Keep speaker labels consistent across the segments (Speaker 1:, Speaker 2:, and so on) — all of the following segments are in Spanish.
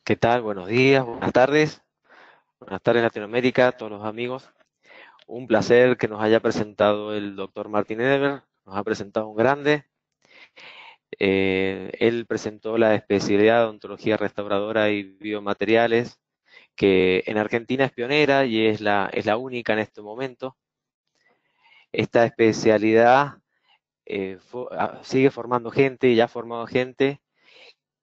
Speaker 1: ¿Qué tal? Buenos días, buenas tardes. Buenas tardes Latinoamérica, todos los amigos. Un placer que nos haya presentado el doctor Martin Eber. Nos ha presentado un grande. Él presentó la especialidad de odontología restauradora y biomateriales, que en Argentina es pionera y es la única en este momento. Esta especialidad sigue formando gente y ya ha formado gente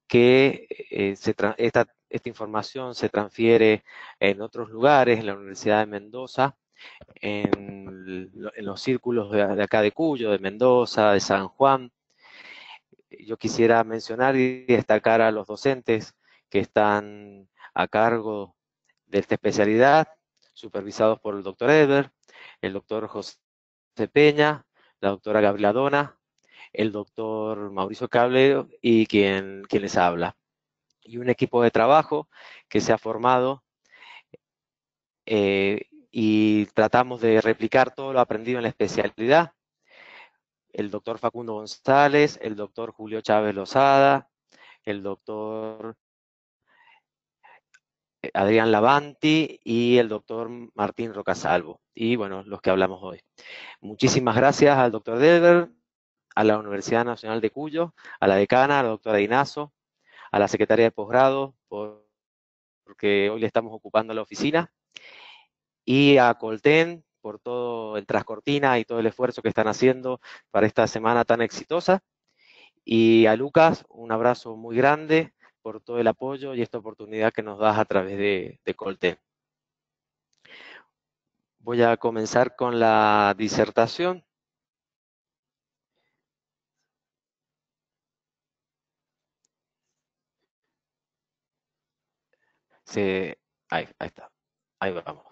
Speaker 1: que esta información se transfiere en otros lugares, en la Universidad de Mendoza, en los círculos de acá de Cuyo, de Mendoza, de San Juan. Yo quisiera mencionar y destacar a los docentes que están a cargo de esta especialidad, supervisados por el doctor Eder, el doctor José Peña, la doctora Gabriela Dona, el doctor Mauricio Cable y quien les habla. Y un equipo de trabajo que se ha formado y tratamos de replicar todo lo aprendido en la especialidad. El doctor Facundo González, el doctor Julio Chávez Lozada, el doctor Adrián Lavanti y el doctor Martín Rocasalvo. Y bueno, los que hablamos hoy. Muchísimas gracias al doctor Delver, a la Universidad Nacional de Cuyo, a la decana, a la doctora Dinazo, a la secretaria de posgrado, porque hoy le estamos ocupando la oficina, y a Colten por todo el trascortina y todo el esfuerzo que están haciendo para esta semana tan exitosa. Y a Lucas, un abrazo muy grande por todo el apoyo y esta oportunidad que nos das a través de Colten. Voy a comenzar con la disertación. Se, ahí está, ahí vamos.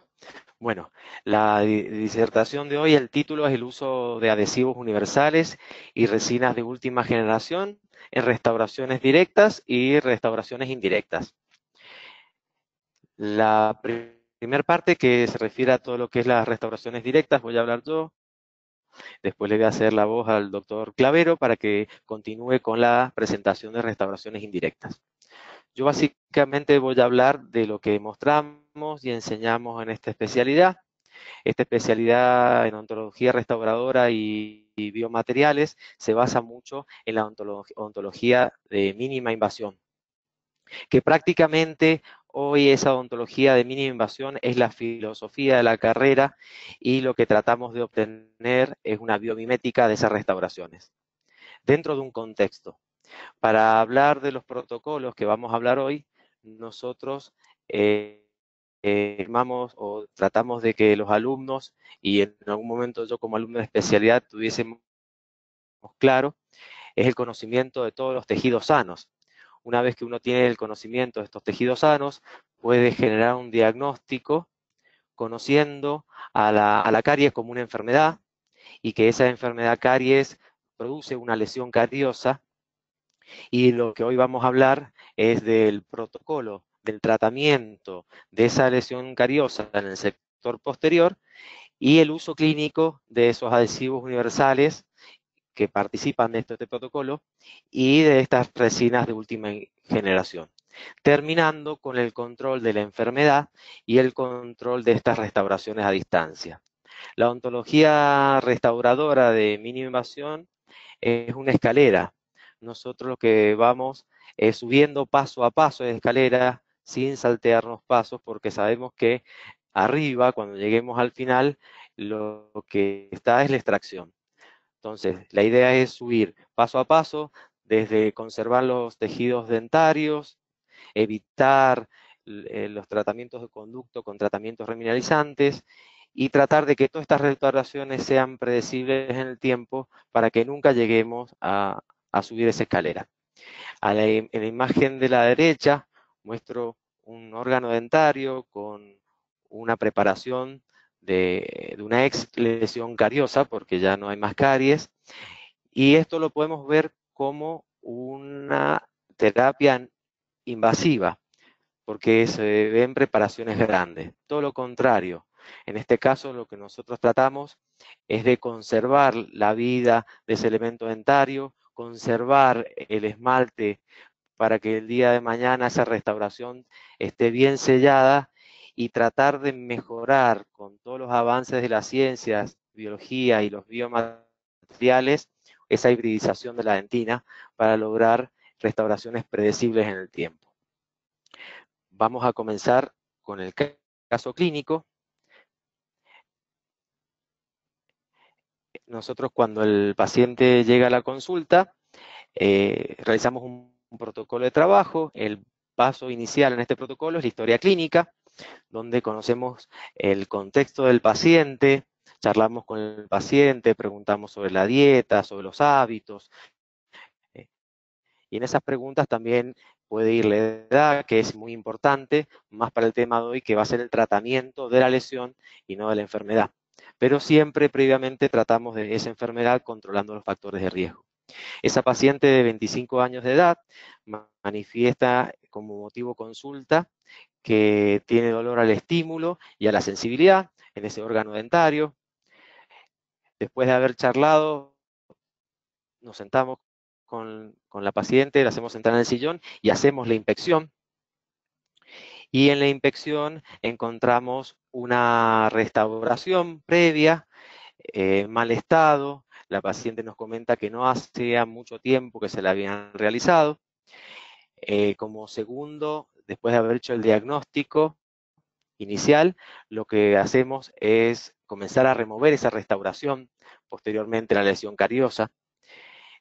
Speaker 1: Bueno, la disertación de hoy, el título es el uso de adhesivos universales y resinas de última generación en restauraciones directas y restauraciones indirectas. La primera parte, que se refiere a todo lo que es las restauraciones directas, voy a hablar yo. Después le voy a hacer la voz al doctor Clavero para que continúe con la presentación de restauraciones indirectas. Yo básicamente voy a hablar de lo que mostramos y enseñamos en esta especialidad. Esta especialidad en odontología restauradora y biomateriales se basa mucho en la odontología de mínima invasión, que prácticamente hoy esa odontología de mínima invasión es la filosofía de la carrera y lo que tratamos de obtener es una biomimética de esas restauraciones, dentro de un contexto. Para hablar de los protocolos que vamos a hablar hoy, nosotros o tratamos de que los alumnos, y en algún momento yo como alumno de especialidad tuviésemos claro, es el conocimiento de todos los tejidos sanos. Una vez que uno tiene el conocimiento de estos tejidos sanos, puede generar un diagnóstico conociendo a la caries como una enfermedad y que esa enfermedad caries produce una lesión cariosa. Y lo que hoy vamos a hablar es del protocolo, del tratamiento de esa lesión cariosa en el sector posterior y el uso clínico de esos adhesivos universales que participan de este protocolo y de estas resinas de última generación, terminando con el control de la enfermedad y el control de estas restauraciones a distancia. La odontología restauradora de mínima invasión es una escalera. Nosotros lo que vamos es subiendo paso a paso de escalera sin saltearnos pasos, porque sabemos que arriba, cuando lleguemos al final, lo que está es la extracción. Entonces, la idea es subir paso a paso, desde conservar los tejidos dentarios, evitar los tratamientos de conducto con tratamientos remineralizantes y tratar de que todas estas restauraciones sean predecibles en el tiempo para que nunca lleguemos a subir esa escalera. En la imagen de la derecha muestro un órgano dentario con una preparación de una ex lesión cariosa, porque ya no hay más caries, y esto lo podemos ver como una terapia invasiva, porque se ven preparaciones grandes. Todo lo contrario, en este caso lo que nosotros tratamos es de conservar la vida de ese elemento dentario, conservar el esmalte para que el día de mañana esa restauración esté bien sellada y tratar de mejorar con todos los avances de las ciencias, biología y los biomateriales, esa hibridización de la dentina para lograr restauraciones predecibles en el tiempo. Vamos a comenzar con el caso clínico. Nosotros cuando el paciente llega a la consulta, realizamos un protocolo de trabajo. El paso inicial en este protocolo es la historia clínica, donde conocemos el contexto del paciente, charlamos con el paciente, preguntamos sobre la dieta, sobre los hábitos, y en esas preguntas también puede ir la edad, que es muy importante, más para el tema de hoy, que va a ser el tratamiento de la lesión y no de la enfermedad. Pero siempre previamente tratamos de esa enfermedad controlando los factores de riesgo. Esa paciente de 25 años de edad manifiesta como motivo consulta que tiene dolor al estímulo y a la sensibilidad en ese órgano dentario. Después de haber charlado, nos sentamos con la paciente, la hacemos sentar en el sillón y hacemos la inspección. Y en la inspección encontramos una restauración previa, mal estado. La paciente nos comenta que no hacía mucho tiempo que se la habían realizado. Como segundo, después de haber hecho el diagnóstico inicial, lo que hacemos es comenzar a remover esa restauración, posteriormente la lesión cariosa.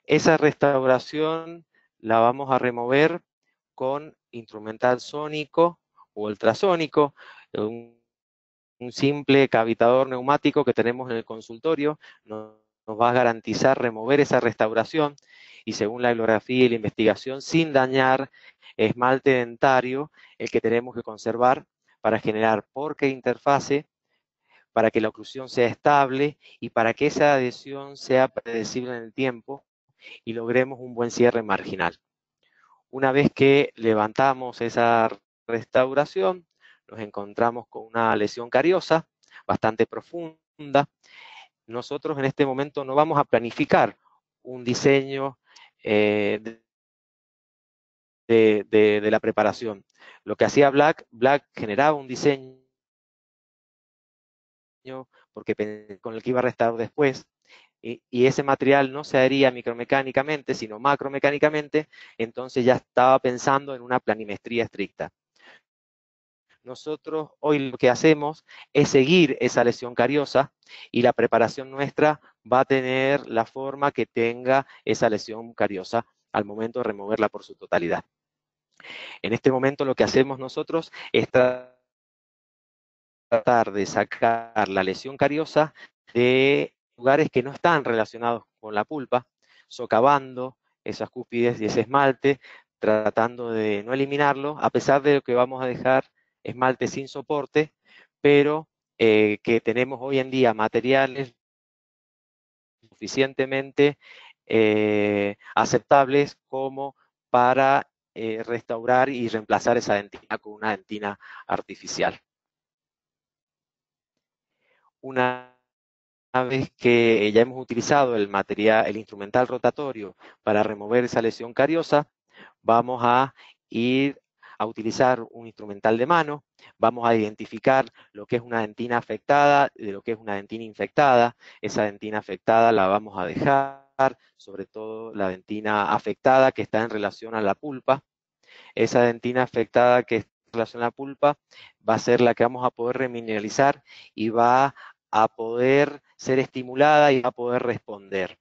Speaker 1: Esa restauración la vamos a remover con instrumental sónico o ultrasónico, un simple cavitador neumático que tenemos en el consultorio nos va a garantizar remover esa restauración y según la bibliografía y la investigación, sin dañar esmalte dentario, el que tenemos que conservar para generar porca interfase, para que la oclusión sea estable y para que esa adhesión sea predecible en el tiempo y logremos un buen cierre marginal. Una vez que levantamos esa restauración, nos encontramos con una lesión cariosa bastante profunda. Nosotros en este momento no vamos a planificar un diseño de la preparación. Lo que hacía Black generaba un diseño con el que iba a restaurar después, y ese material no se adhería micromecánicamente, sino macromecánicamente, entonces ya estaba pensando en una planimetría estricta. Nosotros hoy lo que hacemos es seguir esa lesión cariosa y la preparación nuestra va a tener la forma que tenga esa lesión cariosa al momento de removerla por su totalidad. En este momento lo que hacemos nosotros es tratar de sacar la lesión cariosa de lugares que no están relacionados con la pulpa, socavando esas cúspides y ese esmalte, tratando de no eliminarlo, a pesar de que vamos a dejar esmalte sin soporte, pero que tenemos hoy en día materiales suficientemente aceptables como para restaurar y reemplazar esa dentina con una dentina artificial. Una vez que ya hemos utilizado el material, el instrumental rotatorio para remover esa lesión cariosa, vamos a ir a utilizar un instrumental de mano, vamos a identificar lo que es una dentina afectada de lo que es una dentina infectada. Esa dentina afectada la vamos a dejar, sobre todo la dentina afectada que está en relación a la pulpa. Esa dentina afectada que está en relación a la pulpa va a ser la que vamos a poder remineralizar y va a poder ser estimulada y va a poder responder.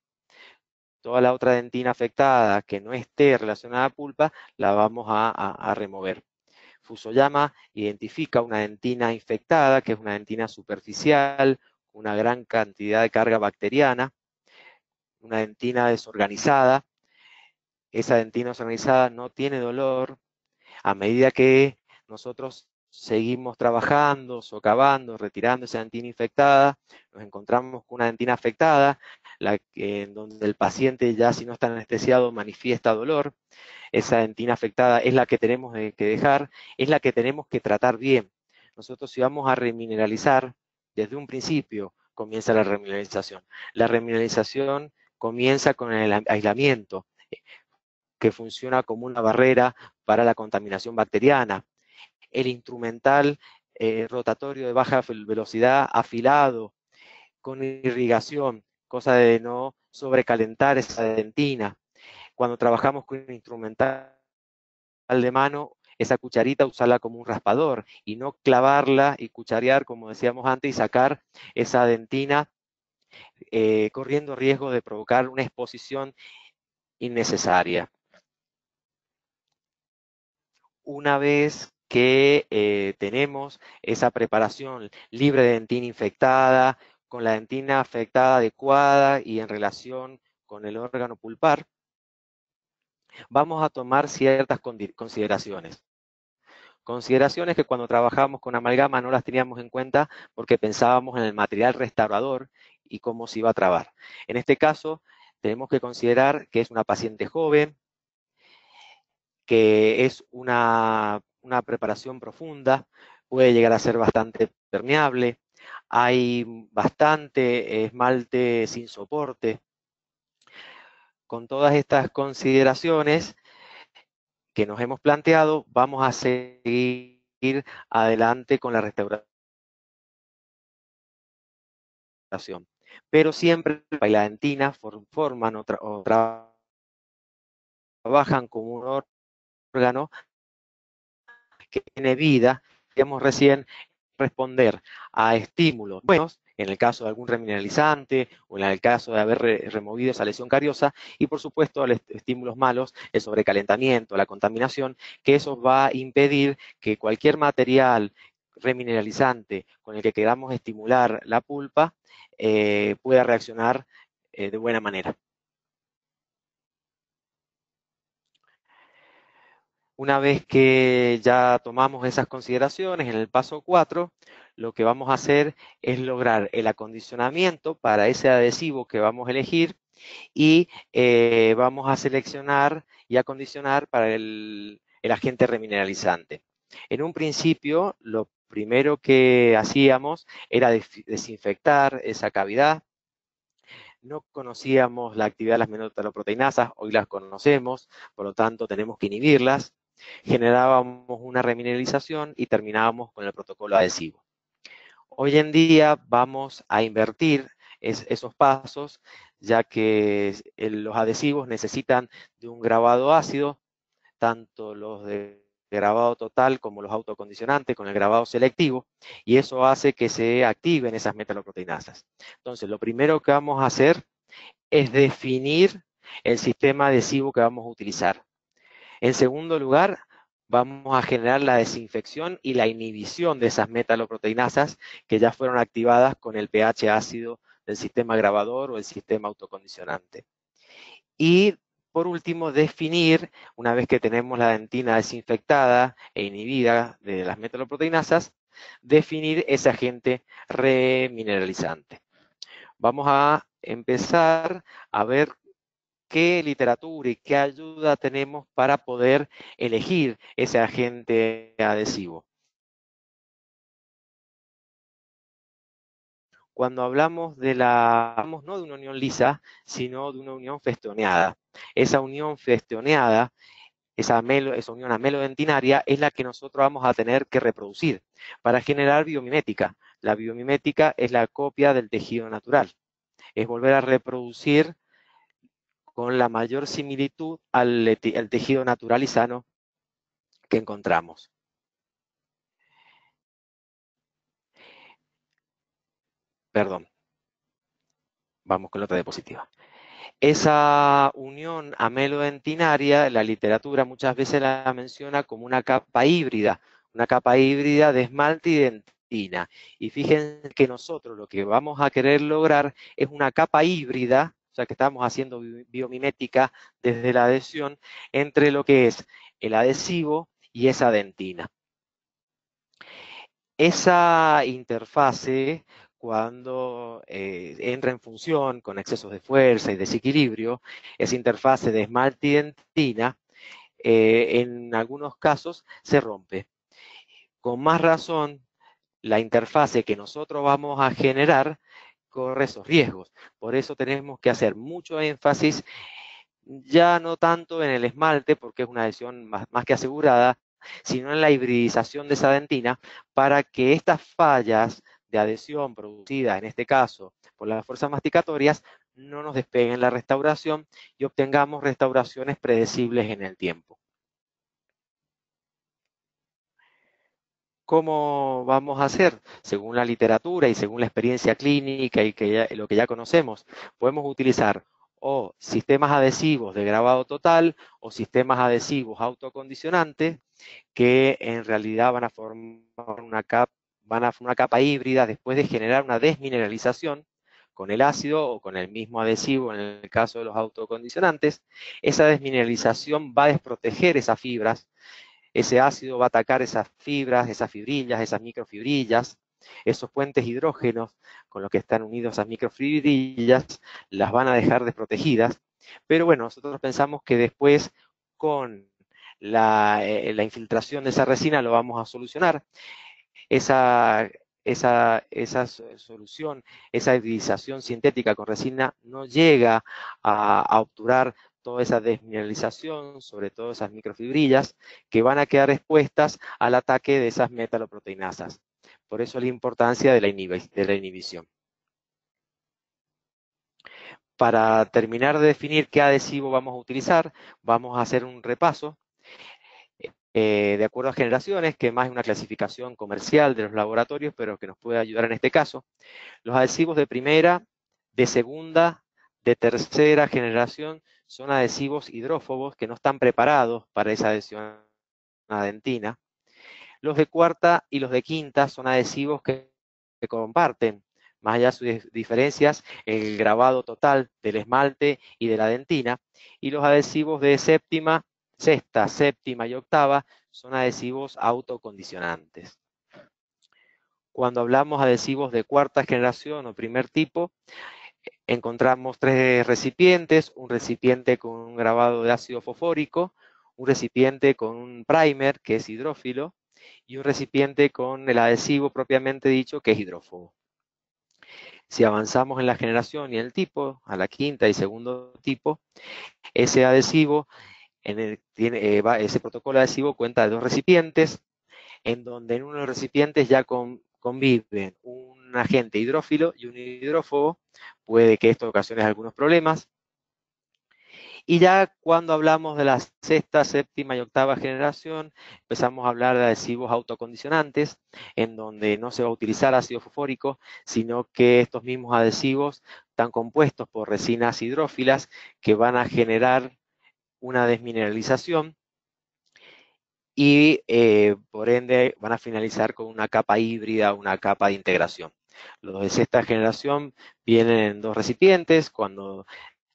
Speaker 1: Toda la otra dentina afectada que no esté relacionada a la pulpa, la vamos a remover. Fusuyama identifica una dentina infectada, que es una dentina superficial, una gran cantidad de carga bacteriana, una dentina desorganizada. Esa dentina desorganizada no tiene dolor. A medida que nosotros seguimos trabajando, socavando, retirando esa dentina infectada, nos encontramos con una dentina afectada, en donde el paciente ya si no está anestesiado manifiesta dolor. Esa dentina afectada es la que tenemos que dejar, es la que tenemos que tratar bien. Nosotros si vamos a remineralizar, desde un principio comienza la remineralización. La remineralización comienza con el aislamiento. que funciona como una barrera para la contaminación bacteriana. El instrumental rotatorio de baja velocidad afilado con irrigación, cosa de no sobrecalentar esa dentina. Cuando trabajamos con un instrumental de mano, esa cucharita usarla como un raspador y no clavarla y cucharear, como decíamos antes, y sacar esa dentina corriendo riesgo de provocar una exposición innecesaria. Una vez que tenemos esa preparación libre de dentina infectada, con la dentina afectada adecuada y en relación con el órgano pulpar, vamos a tomar ciertas consideraciones. Consideraciones que cuando trabajamos con amalgama no las teníamos en cuenta porque pensábamos en el material restaurador y cómo se iba a trabar. En este caso, tenemos que considerar que es una paciente joven, que es una preparación profunda, puede llegar a ser bastante permeable, hay bastante esmalte sin soporte. Con todas estas consideraciones que nos hemos planteado, vamos a seguir adelante con la restauración. Pero siempre la dentina forman o trabajan como un órgano que tiene vida, digamos recién, responder a estímulos buenos, en el caso de algún remineralizante o en el caso de haber removido esa lesión cariosa, y por supuesto a los estímulos malos, el sobrecalentamiento, la contaminación, que eso va a impedir que cualquier material remineralizante con el que queramos estimular la pulpa pueda reaccionar de buena manera. Una vez que ya tomamos esas consideraciones, en el paso 4, lo que vamos a hacer es lograr el acondicionamiento para ese adhesivo que vamos a elegir y vamos a seleccionar y acondicionar para el agente remineralizante. En un principio, lo primero que hacíamos era desinfectar esa cavidad. No conocíamos la actividad de las metaloproteinasas, hoy las conocemos, por lo tanto tenemos que inhibirlas. Generábamos una remineralización y terminábamos con el protocolo adhesivo. Hoy en día vamos a invertir esos pasos, ya que los adhesivos necesitan de un grabado ácido, tanto los de grabado total como los autocondicionantes con el grabado selectivo, y eso hace que se activen esas metaloproteinasas. Entonces, lo primero que vamos a hacer es definir el sistema adhesivo que vamos a utilizar. En segundo lugar, vamos a generar la desinfección y la inhibición de esas metaloproteinasas que ya fueron activadas con el pH ácido del sistema grabador o el sistema autocondicionante. Y por último, definir, una vez que tenemos la dentina desinfectada e inhibida de las metaloproteinasas, definir ese agente remineralizante. Vamos a empezar a ver qué literatura y qué ayuda tenemos para poder elegir ese agente adhesivo. Cuando hablamos no de una unión lisa, sino de una unión festoneada. Esa unión festoneada, esa unión amelodentinaria, es la que nosotros vamos a tener que reproducir para generar biomimética. La biomimética es la copia del tejido natural. Es volver a reproducir con la mayor similitud al tejido natural y sano que encontramos. Perdón, vamos con la otra diapositiva. Esa unión amelodentinaria, la literatura muchas veces la menciona como una capa híbrida de esmalte y dentina. Y fíjense que nosotros lo que vamos a querer lograr es una capa híbrida, o sea que estamos haciendo biomimética desde la adhesión, entre lo que es el adhesivo y esa dentina. Esa interfase, cuando entra en función con excesos de fuerza y desequilibrio, esa interfase de esmalte y dentina, en algunos casos se rompe. Con más razón, la interfase que nosotros vamos a generar corre esos riesgos. Por eso tenemos que hacer mucho énfasis ya no tanto en el esmalte, porque es una adhesión más que asegurada, sino en la hibridización de esa dentina, para que estas fallas de adhesión producidas, en este caso, por las fuerzas masticatorias, no nos despeguen la restauración y obtengamos restauraciones predecibles en el tiempo. ¿Cómo vamos a hacer? Según la literatura y según la experiencia clínica y lo que ya conocemos, podemos utilizar o sistemas adhesivos de grabado total o sistemas adhesivos autocondicionantes que en realidad van a formar una capa híbrida después de generar una desmineralización con el ácido o con el mismo adhesivo en el caso de los autocondicionantes. Esa desmineralización va a desproteger esas fibras. Ese ácido va a atacar esas fibras, esas fibrillas, esas microfibrillas, esos puentes hidrógenos con los que están unidos esas microfibrillas, las van a dejar desprotegidas. Pero bueno, nosotros pensamos que después con la infiltración de esa resina lo vamos a solucionar. Esa solución, esa hibridización sintética con resina no llega a obturar toda esa desmineralización, sobre todo esas microfibrillas, que van a quedar expuestas al ataque de esas metaloproteinasas. Por eso la importancia de la inhibición. Para terminar de definir qué adhesivo vamos a utilizar, vamos a hacer un repaso. De acuerdo a generaciones, que más es una clasificación comercial de los laboratorios, pero que nos puede ayudar en este caso. Los adhesivos de primera, de segunda, de tercera generación son adhesivos hidrófobos que no están preparados para esa adhesión dentina. Los de cuarta y los de quinta son adhesivos que comparten, más allá de sus diferencias, el grabado total del esmalte y de la dentina. Y los adhesivos de séptima, sexta, séptima y octava son adhesivos autocondicionantes. Cuando hablamos de adhesivos de cuarta generación o primer tipo, encontramos tres recipientes: un recipiente con un grabado de ácido fosfórico, un recipiente con un primer, que es hidrófilo, y un recipiente con el adhesivo propiamente dicho, que es hidrófobo. Si avanzamos en la generación y el tipo, a la quinta y segundo tipo, ese adhesivo, ese protocolo adhesivo cuenta de dos recipientes, en donde en uno de los recipientes ya conviven un agente hidrófilo y un hidrófobo. Puede que esto ocasione algunos problemas. Y ya cuando hablamos de la sexta, séptima y octava generación, empezamos a hablar de adhesivos autocondicionantes, en donde no se va a utilizar ácido fosfórico, sino que estos mismos adhesivos están compuestos por resinas hidrófilas que van a generar una desmineralización y por ende van a finalizar con una capa híbrida, una capa de integración. Los de sexta generación vienen en dos recipientes. Cuando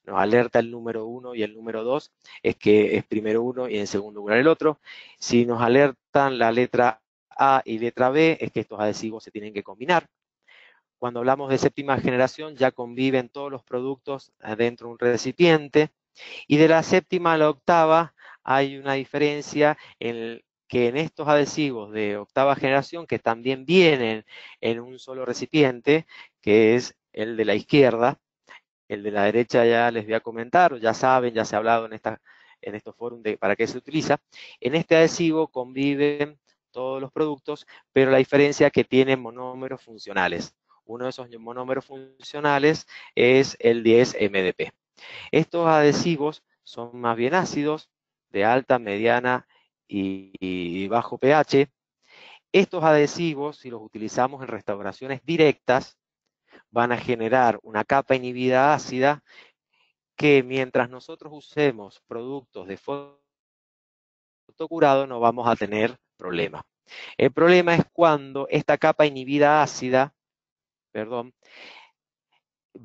Speaker 1: nos alerta el número 1 y el número 2, es que es primero uno y en segundo lugar el otro. Si nos alertan la letra A y letra B, es que estos adhesivos se tienen que combinar. Cuando hablamos de séptima generación, ya conviven todos los productos dentro de un recipiente. Y de la séptima a la octava hay una diferencia que en estos adhesivos de octava generación, que también vienen en un solo recipiente, que es el de la izquierda, el de la derecha ya les voy a comentar, o ya saben, ya se ha hablado en estos foros de para qué se utiliza. En este adhesivo conviven todos los productos, pero la diferencia es que tienen monómeros funcionales. Uno de esos monómeros funcionales es el 10-MDP. Estos adhesivos son más bien ácidos, de alta, mediana y bajo pH. Estos adhesivos, si los utilizamos en restauraciones directas, van a generar una capa inhibida ácida que mientras nosotros usemos productos de fotocurado no vamos a tener problema. El problema es cuando esta capa inhibida ácida,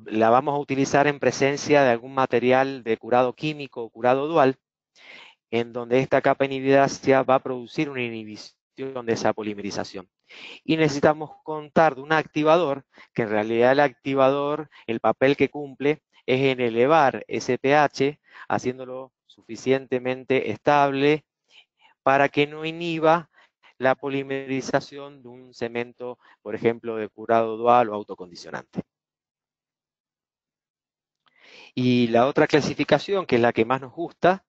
Speaker 1: la vamos a utilizar en presencia de algún material de curado químico o curado dual, en donde esta capa inhibida ácida va a producir una inhibición de esa polimerización. Y necesitamos contar de un activador, que en realidad el activador, el papel que cumple, es en elevar ese pH, haciéndolo suficientemente estable para que no inhiba la polimerización de un cemento, por ejemplo, de curado dual o autocondicionante. Y la otra clasificación, que es la que más nos gusta,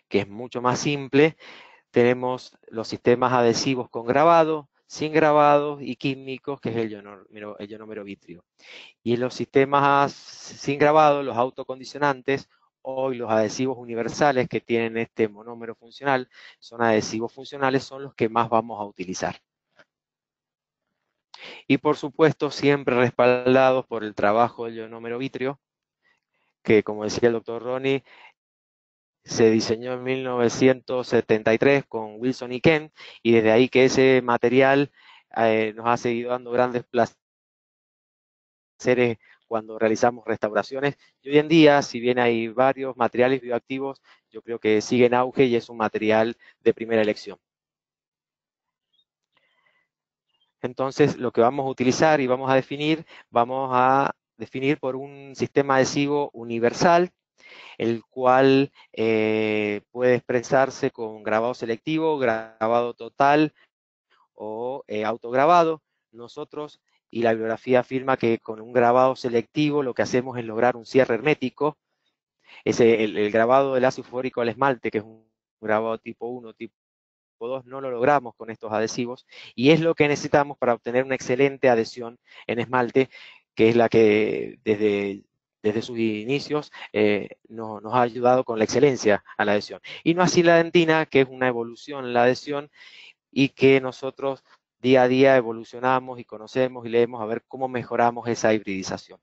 Speaker 1: que es mucho más simple, tenemos los sistemas adhesivos con grabado, sin grabado y químicos, que es el ionómero vitrio. Y en los sistemas sin grabado, los autocondicionantes o los adhesivos universales que tienen este monómero funcional, son adhesivos funcionales, son los que más vamos a utilizar. Y por supuesto, siempre respaldados por el trabajo del ionómero vitrio, que como decía el doctor Ronnie, se diseñó en 1973 con Wilson y Kent, y desde ahí que ese material nos ha seguido dando grandes placeres cuando realizamos restauraciones. Y hoy en día, si bien hay varios materiales bioactivos, yo creo que sigue en auge y es un material de primera elección. Entonces, lo que vamos a utilizar y vamos a definir por un sistema adhesivo universal, el cual puede expresarse con grabado selectivo, grabado total o autograbado. Nosotros, y la bibliografía afirma que con un grabado selectivo lo que hacemos es lograr un cierre hermético. El grabado del ácido fosfórico al esmalte, que es un grabado tipo 1, tipo 2, no lo logramos con estos adhesivos, y es lo que necesitamos para obtener una excelente adhesión en esmalte, que es la que desde sus inicios nos ha ayudado con la excelencia a la adhesión. Y no así la dentina, que es una evolución en la adhesión, y que nosotros día a día evolucionamos y conocemos y leemos a ver cómo mejoramos esa hibridización.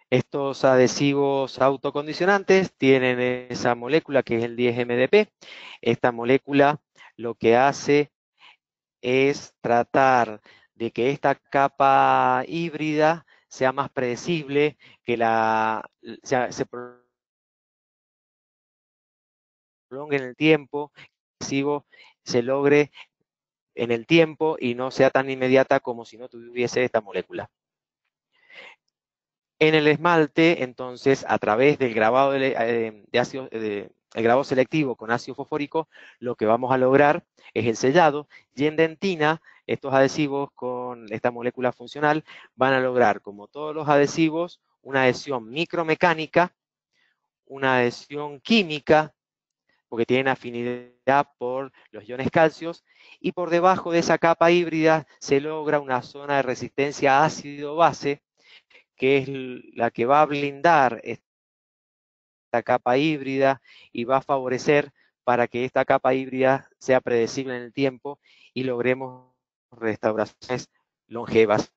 Speaker 1: Estos adhesivos autocondicionantes tienen esa molécula que es el 10-MDP. Esta molécula lo que hace es tratar de que esta capa híbrida sea más predecible, que se prolongue en el tiempo, que el adhesivo se logre en el tiempo y no sea tan inmediata como si no tuviese esta molécula. En el esmalte, entonces, a través del grabado el grabado selectivo con ácido fosfórico, lo que vamos a lograr es el sellado, y en dentina, estos adhesivos con esta molécula funcional van a lograr, como todos los adhesivos, una adhesión micromecánica, una adhesión química, porque tienen afinidad por los iones calcios, y por debajo de esa capa híbrida se logra una zona de resistencia ácido-base, que es la que va a blindar esta capa híbrida y va a favorecer para que esta capa híbrida sea predecible en el tiempo y logremos restauraciones longevas.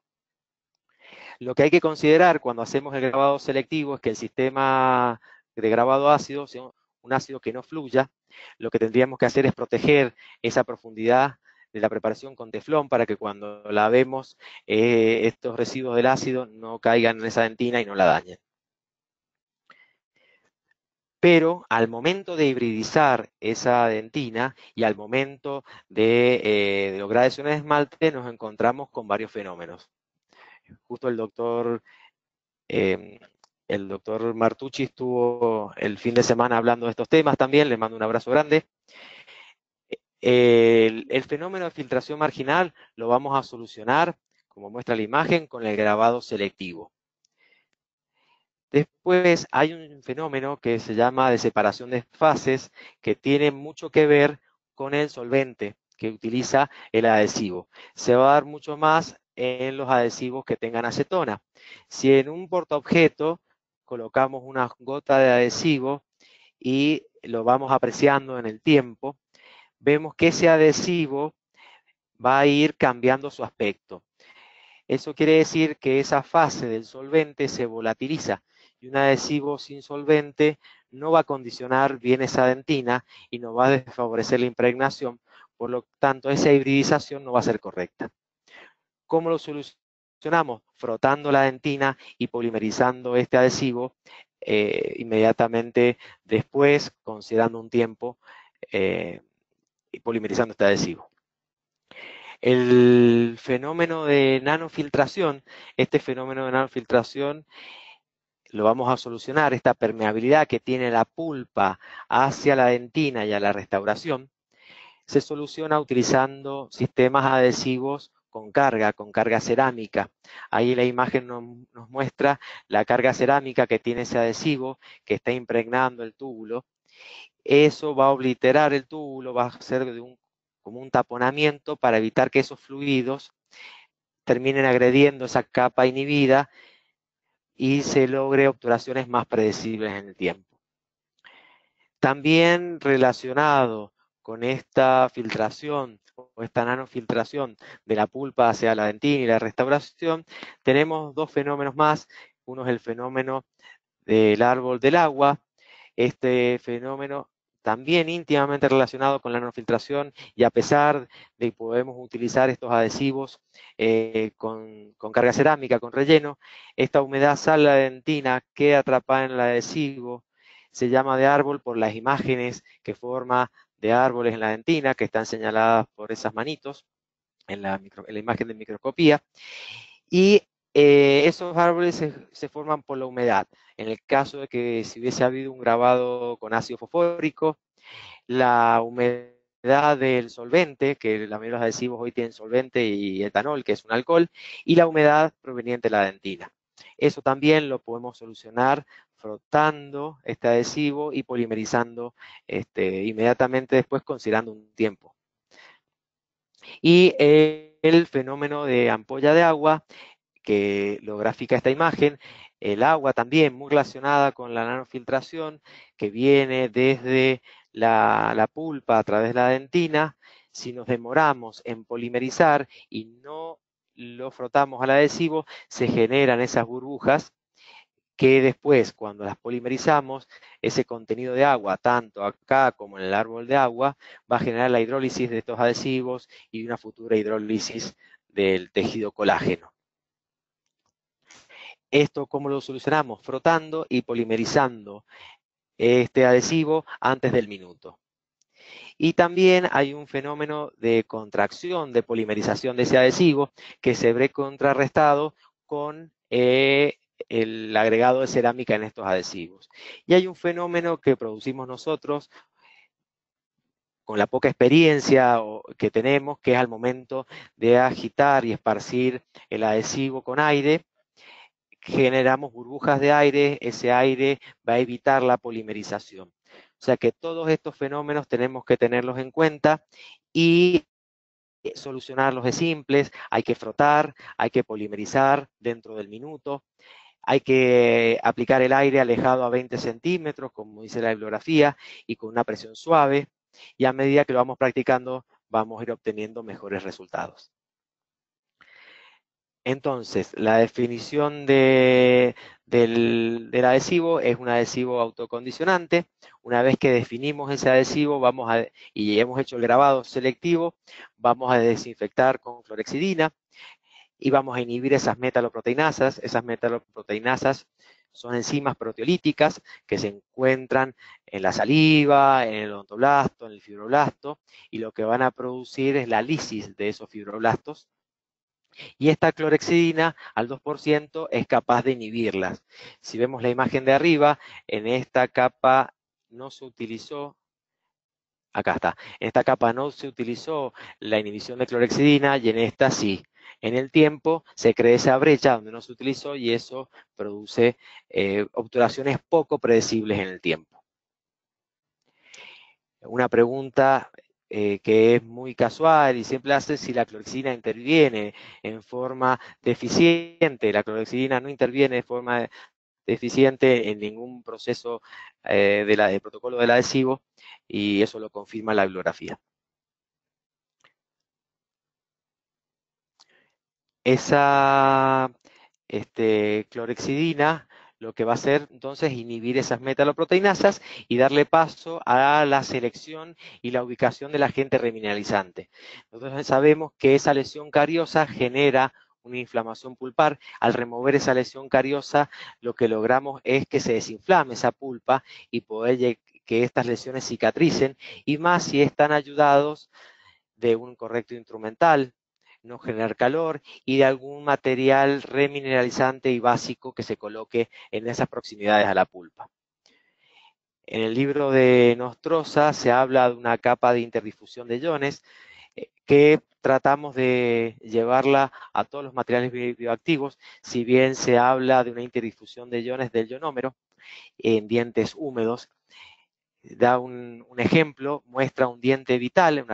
Speaker 1: Lo que hay que considerar cuando hacemos el grabado selectivo es que el sistema de grabado ácido sea un ácido que no fluya. Lo que tendríamos que hacer es proteger esa profundidad de la preparación con teflón para que cuando la vemos estos residuos del ácido no caigan en esa dentina y no la dañen. Pero al momento de hibridizar esa dentina y al momento de lograr adhesiones de esmalte nos encontramos con varios fenómenos. Justo el doctor Martucci estuvo el fin de semana hablando de estos temas también, le mando un abrazo grande. El fenómeno de filtración marginal lo vamos a solucionar, como muestra la imagen, con el grabado selectivo. Después hay un fenómeno que se llama de separación de fases, que tiene mucho que ver con el solvente que utiliza el adhesivo. Se va a dar mucho más en los adhesivos que tengan acetona. Si en un portaobjeto colocamos una gota de adhesivo y lo vamos apreciando en el tiempo, vemos que ese adhesivo va a ir cambiando su aspecto. Eso quiere decir que esa fase del solvente se volatiliza y un adhesivo sin solvente no va a condicionar bien esa dentina y no va a desfavorecer la impregnación, por lo tanto esa hibridización no va a ser correcta. ¿Cómo lo solucionamos? Frotando la dentina y polimerizando este adhesivo inmediatamente después, considerando un tiempo y polimerizando este adhesivo. El fenómeno de nanofiltración, este fenómeno de nanofiltración lo vamos a solucionar, esta permeabilidad que tiene la pulpa hacia la dentina y a la restauración, se soluciona utilizando sistemas adhesivos con carga cerámica. Ahí la imagen nos muestra la carga cerámica que tiene ese adhesivo que está impregnando el túbulo. Eso va a obliterar el túbulo, va a ser como un taponamiento para evitar que esos fluidos terminen agrediendo esa capa inhibida y se logre obturaciones más predecibles en el tiempo. También relacionado con esta filtración o esta nanofiltración de la pulpa hacia la dentina y la restauración, tenemos dos fenómenos más. Uno es el fenómeno del árbol del agua. Este fenómeno también íntimamente relacionado con la nanofiltración, y a pesar de que podemos utilizar estos adhesivos con carga cerámica, con relleno, esta humedad sale a la dentina, queda atrapada en el adhesivo, se llama de árbol por las imágenes que forma de árboles en la dentina, que están señaladas por esas manitos en la imagen de microscopía, y esos árboles se forman por la humedad. En el caso de que si hubiese habido un grabado con ácido fosfórico, la humedad del solvente, que la mayoría de los adhesivos hoy tienen solvente y etanol, que es un alcohol, y la humedad proveniente de la dentina. Eso también lo podemos solucionar frotando este adhesivo y polimerizando inmediatamente después, considerando un tiempo. Y el fenómeno de ampolla de agua, que lo grafica esta imagen, el agua también muy relacionada con la nanofiltración, que viene desde la pulpa a través de la dentina. Si nos demoramos en polimerizar y no lo frotamos al adhesivo, se generan esas burbujas que después, cuando las polimerizamos, ese contenido de agua, tanto acá como en el árbol de agua, va a generar la hidrólisis de estos adhesivos y una futura hidrólisis del tejido colágeno. Esto, ¿cómo lo solucionamos? Frotando y polimerizando este adhesivo antes del minuto. Y también hay un fenómeno de contracción, de polimerización de ese adhesivo, que se ve contrarrestado con el agregado de cerámica en estos adhesivos. Y hay un fenómeno que producimos nosotros con la poca experiencia que tenemos, que es al momento de agitar y esparcir el adhesivo con aire, generamos burbujas de aire, ese aire va a evitar la polimerización. O sea que todos estos fenómenos tenemos que tenerlos en cuenta y solucionarlos es simples. Hay que frotar, hay que polimerizar dentro del minuto, hay que aplicar el aire alejado a 20 centímetros, como dice la bibliografía, y con una presión suave, y a medida que lo vamos practicando vamos a ir obteniendo mejores resultados. Entonces, la definición del adhesivo es un adhesivo autocondicionante. Una vez que definimos ese adhesivo y hemos hecho el grabado selectivo, vamos a desinfectar con clorexidina y vamos a inhibir esas metaloproteinasas. Esas metaloproteinasas son enzimas proteolíticas que se encuentran en la saliva, en el odontoblasto, en el fibroblasto, y lo que van a producir es la lisis de esos fibroblastos. Y esta clorexidina al 2% es capaz de inhibirlas. Si vemos la imagen de arriba, en esta capa no se utilizó, acá está, en esta capa no se utilizó la inhibición de clorexidina y en esta sí. En el tiempo se crea esa brecha donde no se utilizó y eso produce obturaciones poco predecibles en el tiempo. Una pregunta que es muy casual y siempre hace si la clorexidina interviene en forma deficiente. La clorexidina no interviene de forma deficiente en ningún proceso del protocolo del adhesivo, y eso lo confirma la bibliografía. Esa clorexidina lo que va a hacer entonces es inhibir esas metaloproteinasas y darle paso a la selección y la ubicación del agente remineralizante. Nosotros sabemos que esa lesión cariosa genera una inflamación pulpar. Al remover esa lesión cariosa, lo que logramos es que se desinflame esa pulpa y poder que estas lesiones cicatricen, y más si están ayudados de un correcto instrumental, no generar calor, y de algún material remineralizante y básico que se coloque en esas proximidades a la pulpa. En el libro de Nostroza se habla de una capa de interdifusión de iones. que tratamos de llevarla a todos los materiales bioactivos, si bien se habla de una interdifusión de iones del ionómero en dientes húmedos. Da un ejemplo, muestra un diente vital,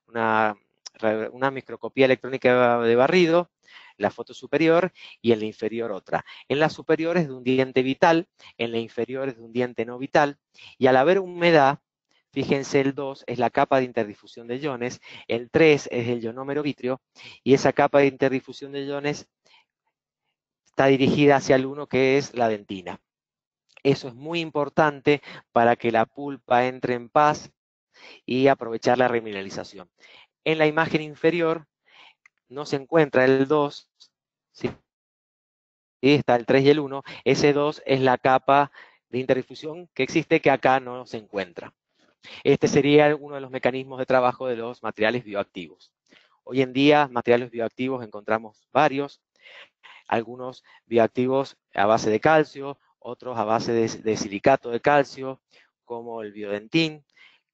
Speaker 1: una microscopía electrónica de barrido, la foto superior, y en la inferior otra. En la superior es de un diente vital, en la inferior es de un diente no vital, y al haber humedad, fíjense, el 2 es la capa de interdifusión de iones, el 3 es el ionómero vítreo, y esa capa de interdifusión de iones está dirigida hacia el 1, que es la dentina. Eso es muy importante para que la pulpa entre en paz y aprovechar la remineralización. En la imagen inferior no se encuentra el 2, ¿sí? Está el 3 y el 1. Ese 2 es la capa de interdifusión que existe, que acá no se encuentra. Este sería uno de los mecanismos de trabajo de los materiales bioactivos. Hoy en día, materiales bioactivos encontramos varios, algunos bioactivos a base de calcio, otros a base de silicato de calcio, como el biodentín,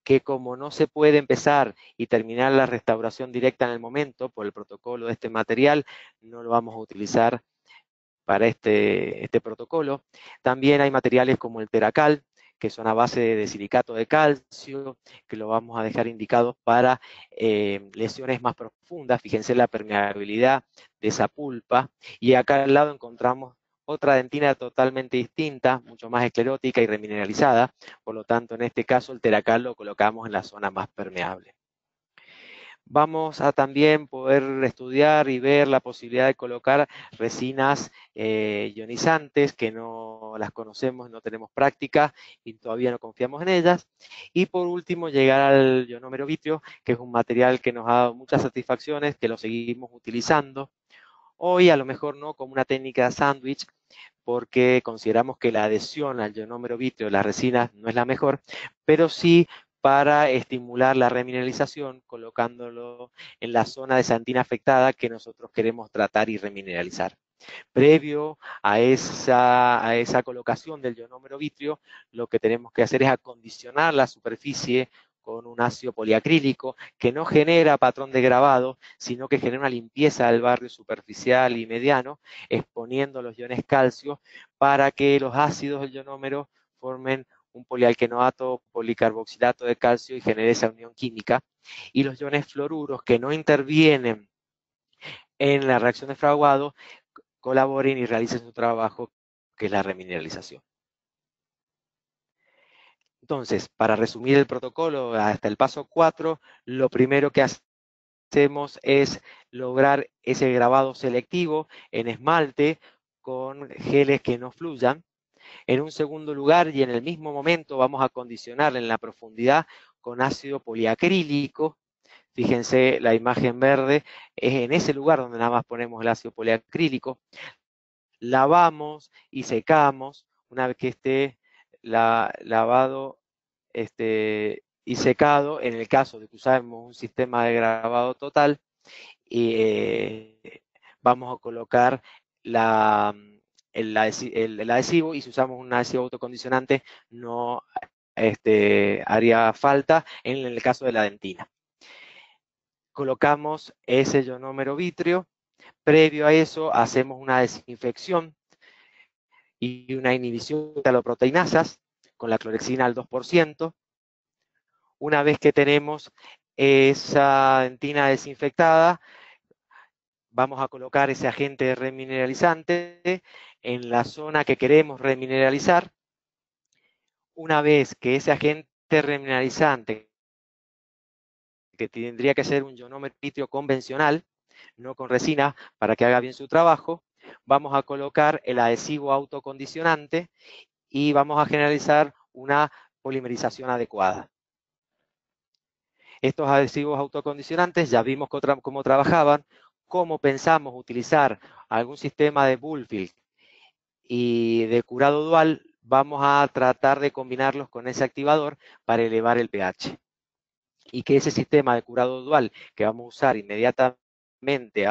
Speaker 1: que como no se puede empezar y terminar la restauración directa en el momento por el protocolo de este material, no lo vamos a utilizar para este protocolo. También hay materiales como el Teracal, que son a base de silicato de calcio, que lo vamos a dejar indicado para lesiones más profundas. Fíjense la permeabilidad de esa pulpa. Y acá al lado encontramos otra dentina totalmente distinta, mucho más esclerótica y remineralizada. Por lo tanto, en este caso, el Teracal lo colocamos en la zona más permeable. Vamos a también poder estudiar y ver la posibilidad de colocar resinas ionizantes, que no las conocemos, no tenemos práctica y todavía no confiamos en ellas. Y por último, llegar al ionómero vítreo, que es un material que nos ha dado muchas satisfacciones, que lo seguimos utilizando. Hoy a lo mejor no como una técnica de sándwich, porque consideramos que la adhesión al ionómero vítreo de las resinas no es la mejor, pero sí para estimular la remineralización, colocándolo en la zona de santina afectada que nosotros queremos tratar y remineralizar. Previo a esa colocación del ionómero vítreo, lo que tenemos que hacer es acondicionar la superficie con un ácido poliacrílico que no genera patrón de grabado, sino que genera una limpieza del barrio superficial y mediano, exponiendo los iones calcio para que los ácidos del ionómero formen un polialquenoato, policarboxilato de calcio y genere esa unión química. Y los iones fluoruros que no intervienen en la reacción de fraguado colaboren y realicen su trabajo, que es la remineralización. Entonces, para resumir el protocolo hasta el paso 4, lo primero que hacemos es lograr ese grabado selectivo en esmalte con geles que no fluyan. En un segundo lugar, y en el mismo momento, vamos a condicionar en la profundidad con ácido poliacrílico. Fíjense, la imagen verde es en ese lugar donde nada más ponemos el ácido poliacrílico. Lavamos y secamos una vez que esté lavado y secado, en el caso de que usamos un sistema de grabado total, y vamos a colocar el adhesivo, y si usamos un adhesivo autocondicionante no haría falta en el caso de la dentina. Colocamos ese ionómero vítreo. Previo a eso hacemos una desinfección y una inhibición de metaloproteinasas con la clorexina al 2%. Una vez que tenemos esa dentina desinfectada, vamos a colocar ese agente remineralizante en la zona que queremos remineralizar. Una vez que ese agente remineralizante, que tendría que ser un ionómero vítreo convencional, no con resina, para que haga bien su trabajo, vamos a colocar el adhesivo autocondicionante y vamos a generalizar una polimerización adecuada. Estos adhesivos autocondicionantes ya vimos cómo trabajaban, cómo pensamos utilizar algún sistema de Bullfield y de curado dual. Vamos a tratar de combinarlos con ese activador para elevar el pH. Y que ese sistema de curado dual que vamos a usar inmediatamente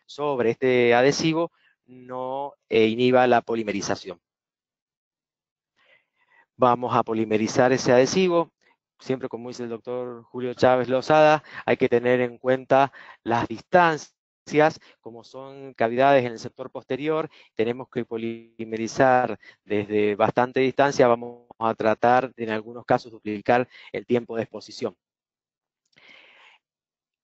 Speaker 1: sobre este adhesivo no inhiba la polimerización. Vamos a polimerizar ese adhesivo. siempre como dice el doctor Julio Chávez Lozada, hay que tener en cuenta las distancias, como son cavidades en el sector posterior, tenemos que polimerizar desde bastante distancia, vamos a tratar en algunos casos duplicar el tiempo de exposición.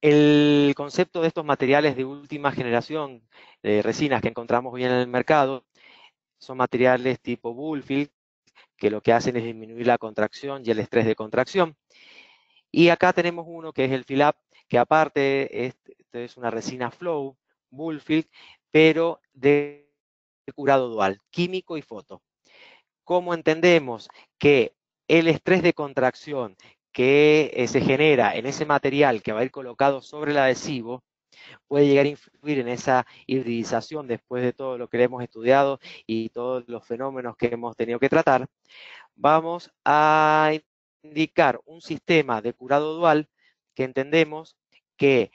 Speaker 1: El concepto de estos materiales de última generación de resinas que encontramos hoy en el mercado son materiales tipo Bullfield, que lo que hacen es disminuir la contracción y el estrés de contracción. Y acá tenemos uno que es el Filap, que aparte este es una resina Flow, Bullfield, pero de curado dual, químico y foto. ¿Cómo entendemos que el estrés de contracción que se genera en ese material que va a ir colocado sobre el adhesivo puede llegar a influir en esa hibridización después de todo lo que hemos estudiado y todos los fenómenos que hemos tenido que tratar? Vamos a indicar un sistema de curado dual que entendemos que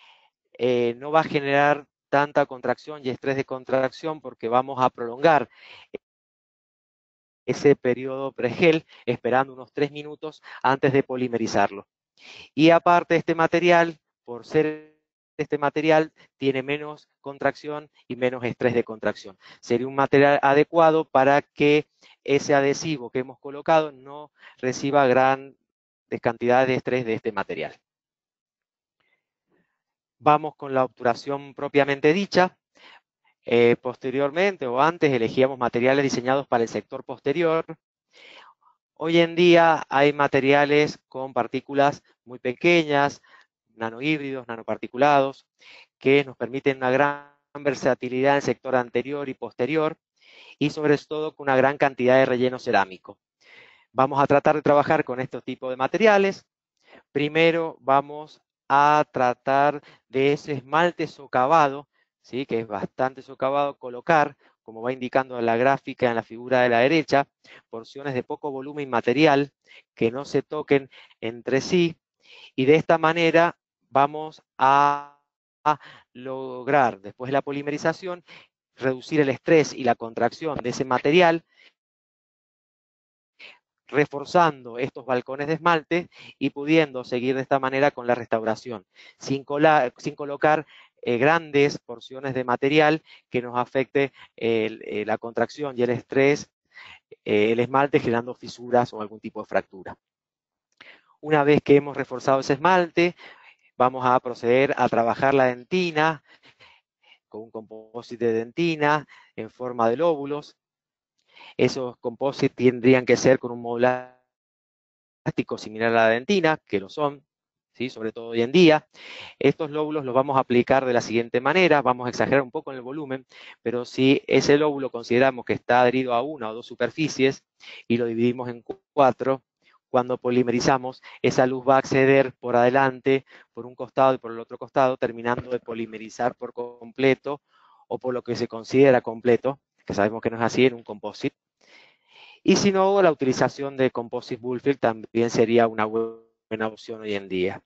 Speaker 1: no va a generar tanta contracción y estrés de contracción porque vamos a prolongar ese periodo pregel esperando unos 3 minutos antes de polimerizarlo. Y aparte este material, por ser este material, tiene menos contracción y menos estrés de contracción. Sería un material adecuado para que ese adhesivo que hemos colocado no reciba grandes cantidades de estrés de este material. Vamos con la obturación propiamente dicha. Posteriormente o antes elegíamos materiales diseñados para el sector posterior. Hoy en día hay materiales con partículas muy pequeñas, nanohíbridos, nanoparticulados, que nos permiten una gran versatilidad en el sector anterior y posterior, y sobre todo con una gran cantidad de relleno cerámico. Vamos a tratar de trabajar con estos tipos de materiales. Primero vamos a tratar de ese esmalte socavado, ¿sí? Que es bastante socavado, colocar, como va indicando en la gráfica en la figura de la derecha, porciones de poco volumen material que no se toquen entre sí, y de esta manera vamos a lograr, después de la polimerización, reducir el estrés y la contracción de ese material, reforzando estos balcones de esmalte y pudiendo seguir de esta manera con la restauración, sin colocar grandes porciones de material que nos afecte la contracción y el estrés, el esmalte generando fisuras o algún tipo de fractura. Una vez que hemos reforzado ese esmalte, vamos a proceder a trabajar la dentina con un composite de dentina en forma de lóbulos. Esos composites tendrían que ser con un módulo plástico similar a la dentina, que lo son, ¿sí? Sobre todo hoy en día. Estos lóbulos los vamos a aplicar de la siguiente manera, vamos a exagerar un poco en el volumen, pero si ese lóbulo consideramos que está adherido a una o dos superficies y lo dividimos en 4, cuando polimerizamos, esa luz va a acceder por adelante, por un costado y por el otro costado, terminando de polimerizar por completo o por lo que se considera completo, que sabemos que no es así en un composite. Y si no, la utilización de composite Bullfield también sería una buena opción hoy en día.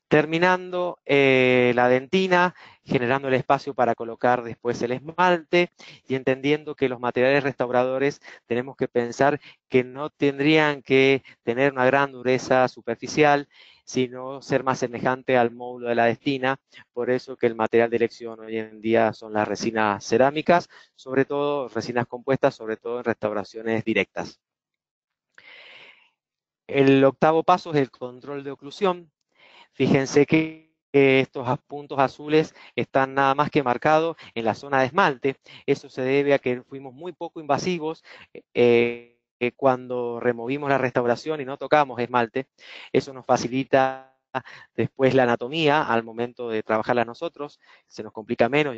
Speaker 1: Terminando la dentina, generando el espacio para colocar después el esmalte y entendiendo que los materiales restauradores tenemos que pensar que no tendrían que tener una gran dureza superficial, sino ser más semejante al módulo de la dentina. Por eso que el material de elección hoy en día son las resinas cerámicas, sobre todo resinas compuestas, sobre todo en restauraciones directas. El octavo paso es el control de oclusión. Fíjense que estos puntos azules están nada más que marcados en la zona de esmalte. Eso se debe a que fuimos muy poco invasivos cuando removimos la restauración y no tocamos esmalte. Eso nos facilita después la anatomía al momento de trabajarla nosotros. Se nos complica menos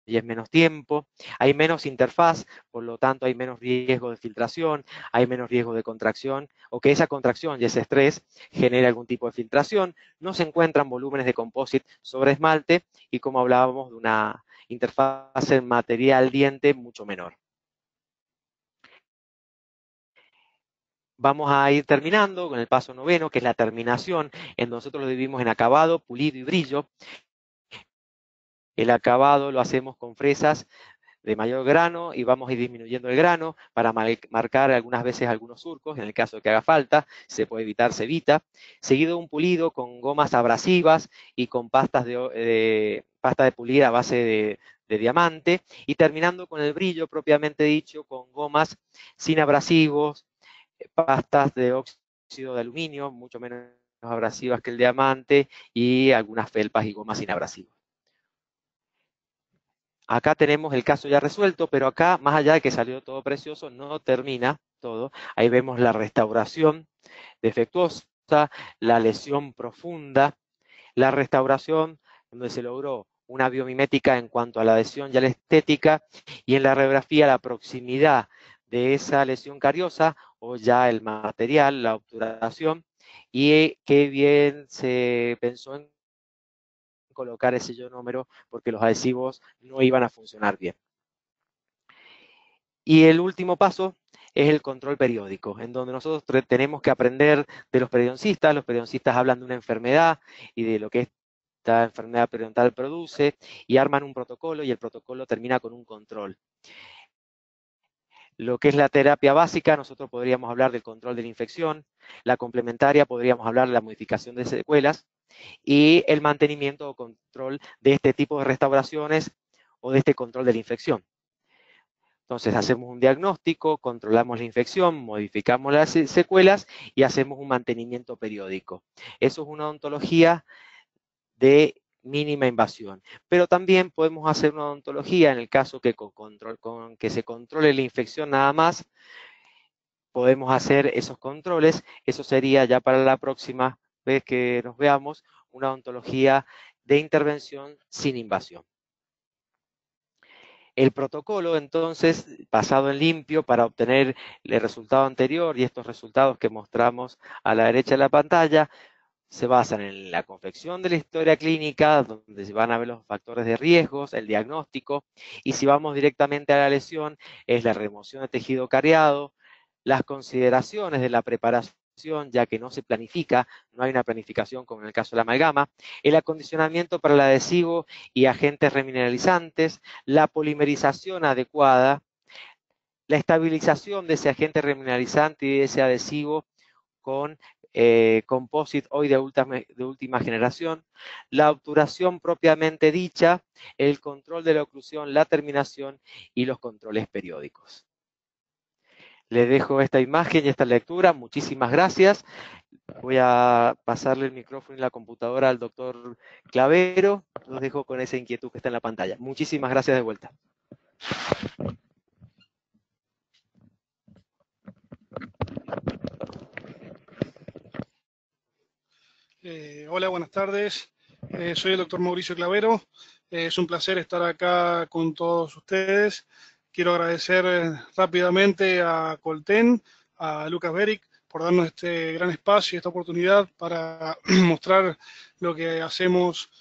Speaker 1: y es menos tiempo, hay menos interfaz, por lo tanto hay menos riesgo de filtración, hay menos riesgo de contracción, o que esa contracción y ese estrés genere algún tipo de filtración. No se encuentran volúmenes de composite sobre esmalte y, como hablábamos, de una interfaz en material diente mucho menor. Vamos a ir terminando con el paso noveno, que es la terminación, en nosotros lo dividimos en acabado, pulido y brillo. El acabado lo hacemos con fresas de mayor grano y vamos a ir disminuyendo el grano para marcar algunas veces algunos surcos, en el caso de que haga falta, si se puede evitar, se evita. Seguido de un pulido con gomas abrasivas y con pasta de pulir a base de diamante, y terminando con el brillo propiamente dicho, con gomas sin abrasivos, pastas de óxido de aluminio, mucho menos abrasivas que el diamante, y algunas felpas y gomas sin abrasivos. Acá tenemos el caso ya resuelto, pero acá, más allá de que salió todo precioso, no termina todo. Ahí vemos la restauración defectuosa, la lesión profunda, la restauración donde se logró una biomimética en cuanto a la adhesión y a la estética, y en la radiografía la proximidad de esa lesión cariosa o ya el material, la obturación, y qué bien se pensó en colocar ese ionómero porque los adhesivos no iban a funcionar bien. Y el último paso es el control periódico, en donde nosotros tenemos que aprender de los periodoncistas. Los periodoncistas hablan de una enfermedad y de lo que esta enfermedad periodontal produce, y arman un protocolo, y el protocolo termina con un control. Lo que es la terapia básica, nosotros podríamos hablar del control de la infección; la complementaria podríamos hablar de la modificación de secuelas; y el mantenimiento o control de este tipo de restauraciones o de este control de la infección. Entonces hacemos un diagnóstico, controlamos la infección, modificamos las secuelas y hacemos un mantenimiento periódico. Eso es una odontología de mínima invasión. Pero también podemos hacer una odontología en el caso que con que se controle la infección nada más, podemos hacer esos controles. Eso sería ya para la próxima vez que nos veamos, una odontología de intervención sin invasión. El protocolo, entonces, pasado en limpio para obtener el resultado anterior y estos resultados que mostramos a la derecha de la pantalla, se basan en la confección de la historia clínica, donde se van a ver los factores de riesgos, el diagnóstico, y si vamos directamente a la lesión, es la remoción de tejido cariado, las consideraciones de la preparación, ya que no se planifica, no hay una planificación como en el caso de la amalgama, el acondicionamiento para el adhesivo y agentes remineralizantes, la polimerización adecuada, la estabilización de ese agente remineralizante y de ese adhesivo con composite hoy de última generación, la obturación propiamente dicha, el control de la oclusión, la terminación y los controles periódicos. Les dejo esta imagen y esta lectura. Muchísimas gracias. Voy a pasarle el micrófono y la computadora al doctor Clavero. Los dejo con esa inquietud que está en la pantalla. Muchísimas gracias de vuelta.
Speaker 2: Hola, buenas tardes. Soy el doctor Mauricio Clavero. Es un placer estar acá con todos ustedes. Quiero agradecer rápidamente a Colten, a Lucas Beric, por darnos este gran espacio y esta oportunidad para mostrar lo que hacemos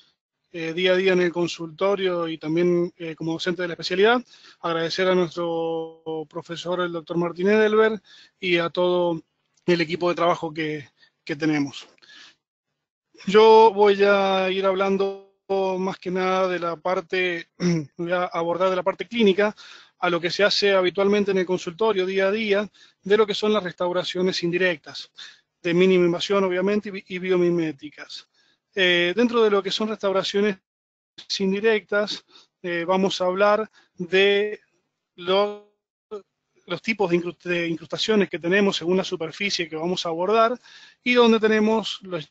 Speaker 2: día a día en el consultorio y también como docente de la especialidad. Agradecer a nuestro profesor, el doctor Martín Edelberg, y a todo el equipo de trabajo que tenemos. Yo voy a ir hablando más que nada de la parte, voy a abordar de la parte clínica, a lo que se hace habitualmente en el consultorio día a día, de lo que son las restauraciones indirectas, de mínima invasión obviamente y biomiméticas. Dentro de lo que son restauraciones indirectas, vamos a hablar de los tipos de incrustaciones que tenemos según la superficie que vamos a abordar, y donde tenemos los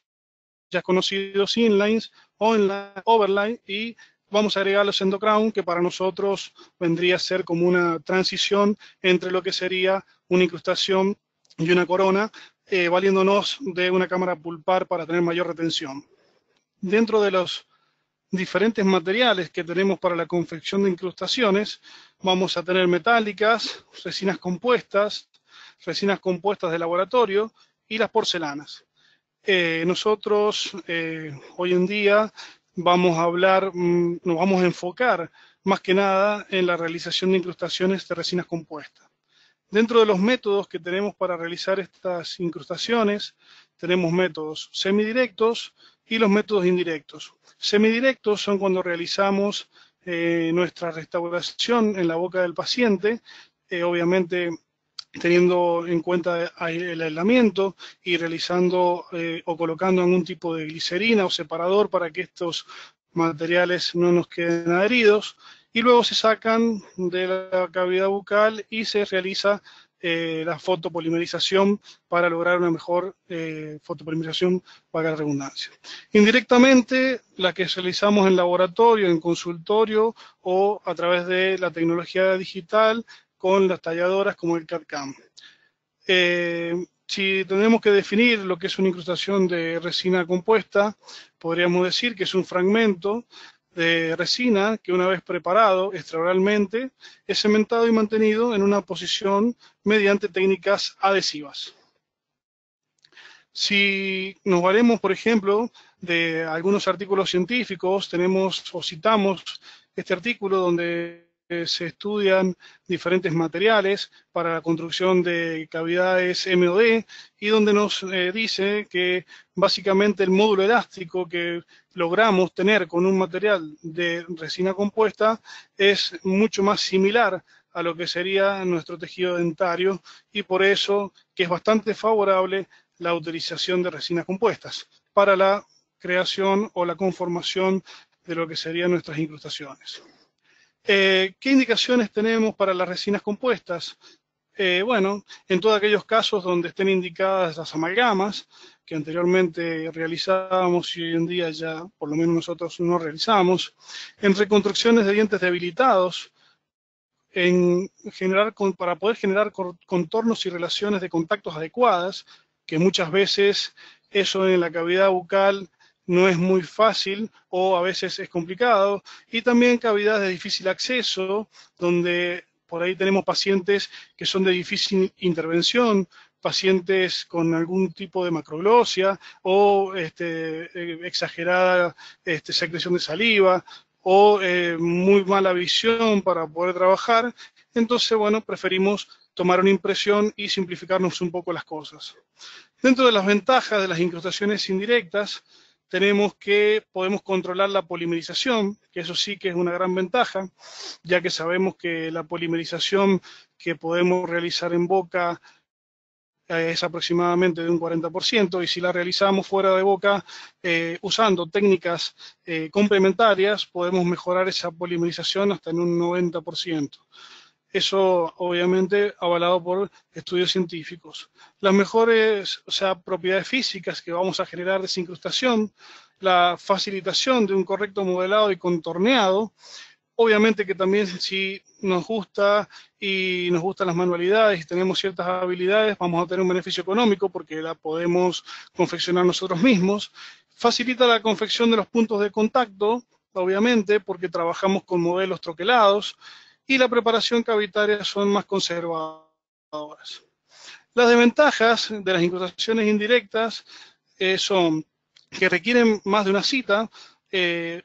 Speaker 2: ya conocidos inlines, overline, y vamos a agregar los endocrown, que para nosotros vendría a ser como una transición entre lo que sería una incrustación y una corona, valiéndonos de una cámara pulpar para tener mayor retención. Dentro de los diferentes materiales que tenemos para la confección de incrustaciones, vamos a tener metálicas, resinas compuestas de laboratorio y las porcelanas. Nosotros hoy en día vamos a hablar, nos vamos a enfocar más que nada en la realización de incrustaciones de resinas compuestas. Dentro de los métodos que tenemos para realizar estas incrustaciones, tenemos métodos semidirectos y los métodos indirectos. Semidirectos son cuando realizamos nuestra restauración en la boca del paciente, obviamente teniendo en cuenta el aislamiento y realizando o colocando algún tipo de glicerina o separador para que estos materiales no nos queden adheridos, y luego se sacan de la cavidad bucal y se realiza la fotopolimerización para lograr una mejor fotopolimerización, para la redundancia. Indirectamente, la que realizamos en laboratorio, en consultorio o a través de la tecnología digital con las talladoras como el CAD-CAM. Si tenemos que definir lo que es una incrustación de resina compuesta, podríamos decir que es un fragmento de resina que una vez preparado extraoralmente es cementado y mantenido en una posición mediante técnicas adhesivas. Si nos valemos, por ejemplo, de algunos artículos científicos, tenemos o citamos este artículo donde se estudian diferentes materiales para la construcción de cavidades MOD y donde nos dice que básicamente el módulo elástico que logramos tener con un material de resina compuesta es mucho más similar a lo que sería nuestro tejido dentario, y por eso que es bastante favorable la utilización de resinas compuestas para la creación o la conformación de lo que serían nuestras incrustaciones. ¿Qué indicaciones tenemos para las resinas compuestas? Bueno, en todos aquellos casos donde estén indicadas las amalgamas, que anteriormente realizábamos y hoy en día ya por lo menos nosotros no realizamos, en reconstrucciones de dientes debilitados, para poder generar contornos y relaciones de contactos adecuadas, que muchas veces eso en la cavidad bucal no es muy fácil o a veces es complicado, y también cavidades de difícil acceso, donde por ahí tenemos pacientes que son de difícil intervención, pacientes con algún tipo de macroglosia o exagerada secreción de saliva o muy mala visión para poder trabajar. Entonces, bueno, preferimos tomar una impresión y simplificarnos un poco las cosas. Dentro de las ventajas de las incrustaciones indirectas, tenemos que podemos controlar la polimerización, que eso sí que es una gran ventaja, ya que sabemos que la polimerización que podemos realizar en boca es aproximadamente de un 40%, y si la realizamos fuera de boca usando técnicas complementarias, podemos mejorar esa polimerización hasta en un 90%. Eso obviamente avalado por estudios científicos. Las mejores, propiedades físicas que vamos a generar de esa incrustación, la facilitación de un correcto modelado y contorneado. Obviamente que también si nos gusta y nos gustan las manualidades y tenemos ciertas habilidades, vamos a tener un beneficio económico porque la podemos confeccionar nosotros mismos. Facilita la confección de los puntos de contacto, obviamente, porque trabajamos con modelos troquelados, y la preparación cavitaria son más conservadoras. Las desventajas de las incrustaciones indirectas son que requieren más de una cita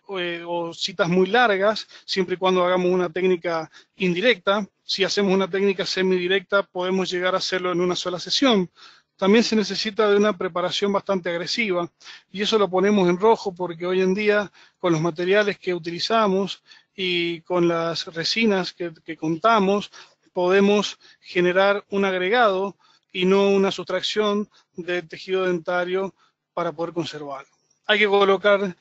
Speaker 2: o citas muy largas, siempre y cuando hagamos una técnica indirecta. Si hacemos una técnica semidirecta, podemos llegar a hacerlo en una sola sesión. También se necesita de una preparación bastante agresiva, y eso lo ponemos en rojo porque hoy en día, con los materiales que utilizamos y con las resinas que contamos, podemos generar un agregado y no una sustracción de tejido dentario para poder conservarlo. Hay que colocar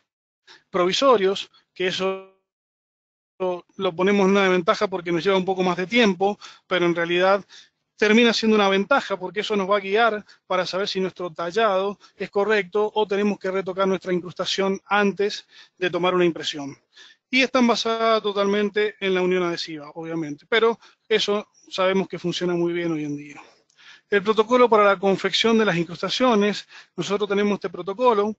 Speaker 2: provisorios, que eso lo ponemos en una desventaja porque nos lleva un poco más de tiempo, pero en realidad termina siendo una ventaja porque eso nos va a guiar para saber si nuestro tallado es correcto o tenemos que retocar nuestra incrustación antes de tomar una impresión. Y están basadas totalmente en la unión adhesiva, obviamente, pero eso sabemos que funciona muy bien hoy en día. El protocolo para la confección de las incrustaciones, nosotros tenemos este protocolo,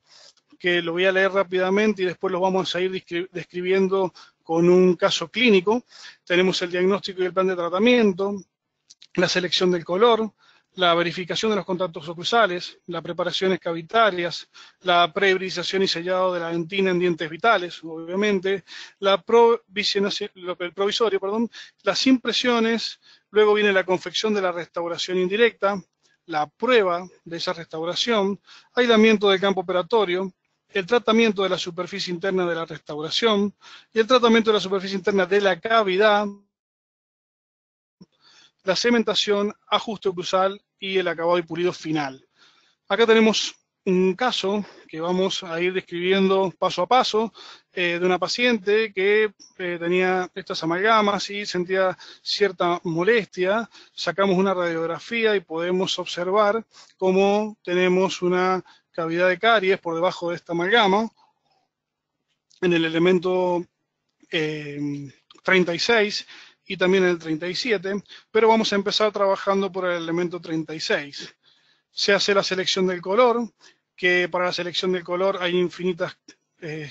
Speaker 2: que lo voy a leer rápidamente y después lo vamos a ir describiendo con un caso clínico. Tenemos el diagnóstico y el plan de tratamiento, la selección del color, la verificación de los contactos oclusales, las preparaciones cavitarias, la prehibridización y sellado de la dentina en dientes vitales, obviamente, el provisorio, las impresiones, luego viene la confección de la restauración indirecta, la prueba de esa restauración, aislamiento del campo operatorio, el tratamiento de la superficie interna de la restauración y el tratamiento de la superficie interna de la cavidad, la cementación, ajuste oclusal y el acabado y pulido final. Acá tenemos un caso que vamos a ir describiendo paso a paso de una paciente que tenía estas amalgamas y sentía cierta molestia. Sacamos una radiografía y podemos observar cómo tenemos una cavidad de caries por debajo de esta amalgama en el elemento 36 y también en el 37, pero vamos a empezar trabajando por el elemento 36. Se hace la selección del color, que para la selección del color hay infinitas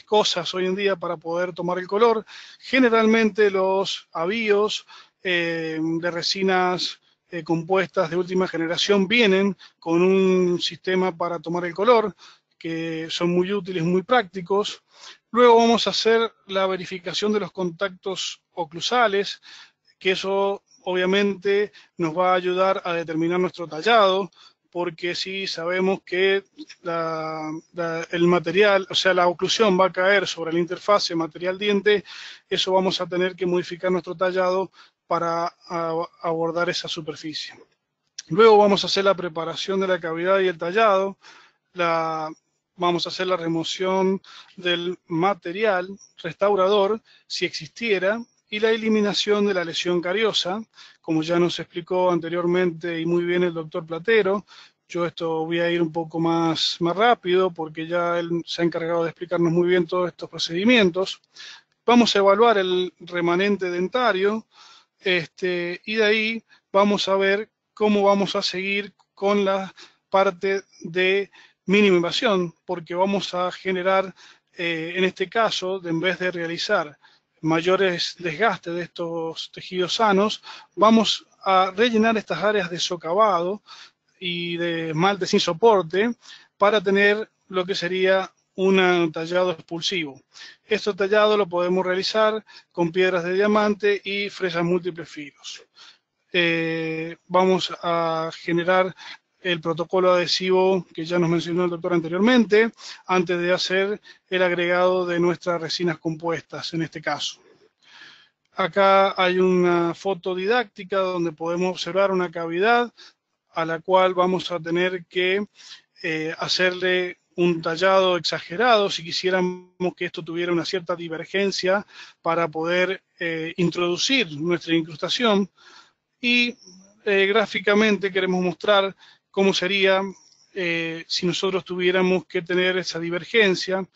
Speaker 2: cosas hoy en día para poder tomar el color. Generalmente los avíos de resinas compuestas de última generación vienen con un sistema para tomar el color, que son muy útiles, muy prácticos. Luego vamos a hacer la verificación de los contactos oclusales, que eso obviamente nos va a ayudar a determinar nuestro tallado, porque si sabemos que el material, o sea, la oclusión va a caer sobre la interfase material-diente, eso vamos a tener que modificar nuestro tallado para abordar esa superficie. Luego vamos a hacer la preparación de la cavidad y el tallado, vamos a hacer la remoción del material restaurador, si existiera, y la eliminación de la lesión cariosa, como ya nos explicó anteriormente y muy bien el doctor Platero. Yo esto voy a ir un poco más rápido porque ya él se ha encargado de explicarnos muy bien todos estos procedimientos. Vamos a evaluar el remanente dentario y de ahí vamos a ver cómo vamos a seguir con la parte de mínima invasión, porque vamos a generar, en este caso, en vez de realizar mayores desgastes de estos tejidos sanos, vamos a rellenar estas áreas de socavado y de esmalte sin soporte para tener lo que sería un tallado expulsivo. Este tallado lo podemos realizar con piedras de diamante y fresas múltiples filos. Vamos a generar el protocolo adhesivo que ya nos mencionó el doctor anteriormente, antes de hacer el agregado de nuestras resinas compuestas, en este caso. Acá hay una foto didáctica donde podemos observar una cavidad a la cual vamos a tener que hacerle un tallado exagerado si quisiéramos que esto tuviera una cierta divergencia para poder introducir nuestra incrustación. Y gráficamente queremos mostrar cómo sería si nosotros tuviéramos que tener esa divergencia.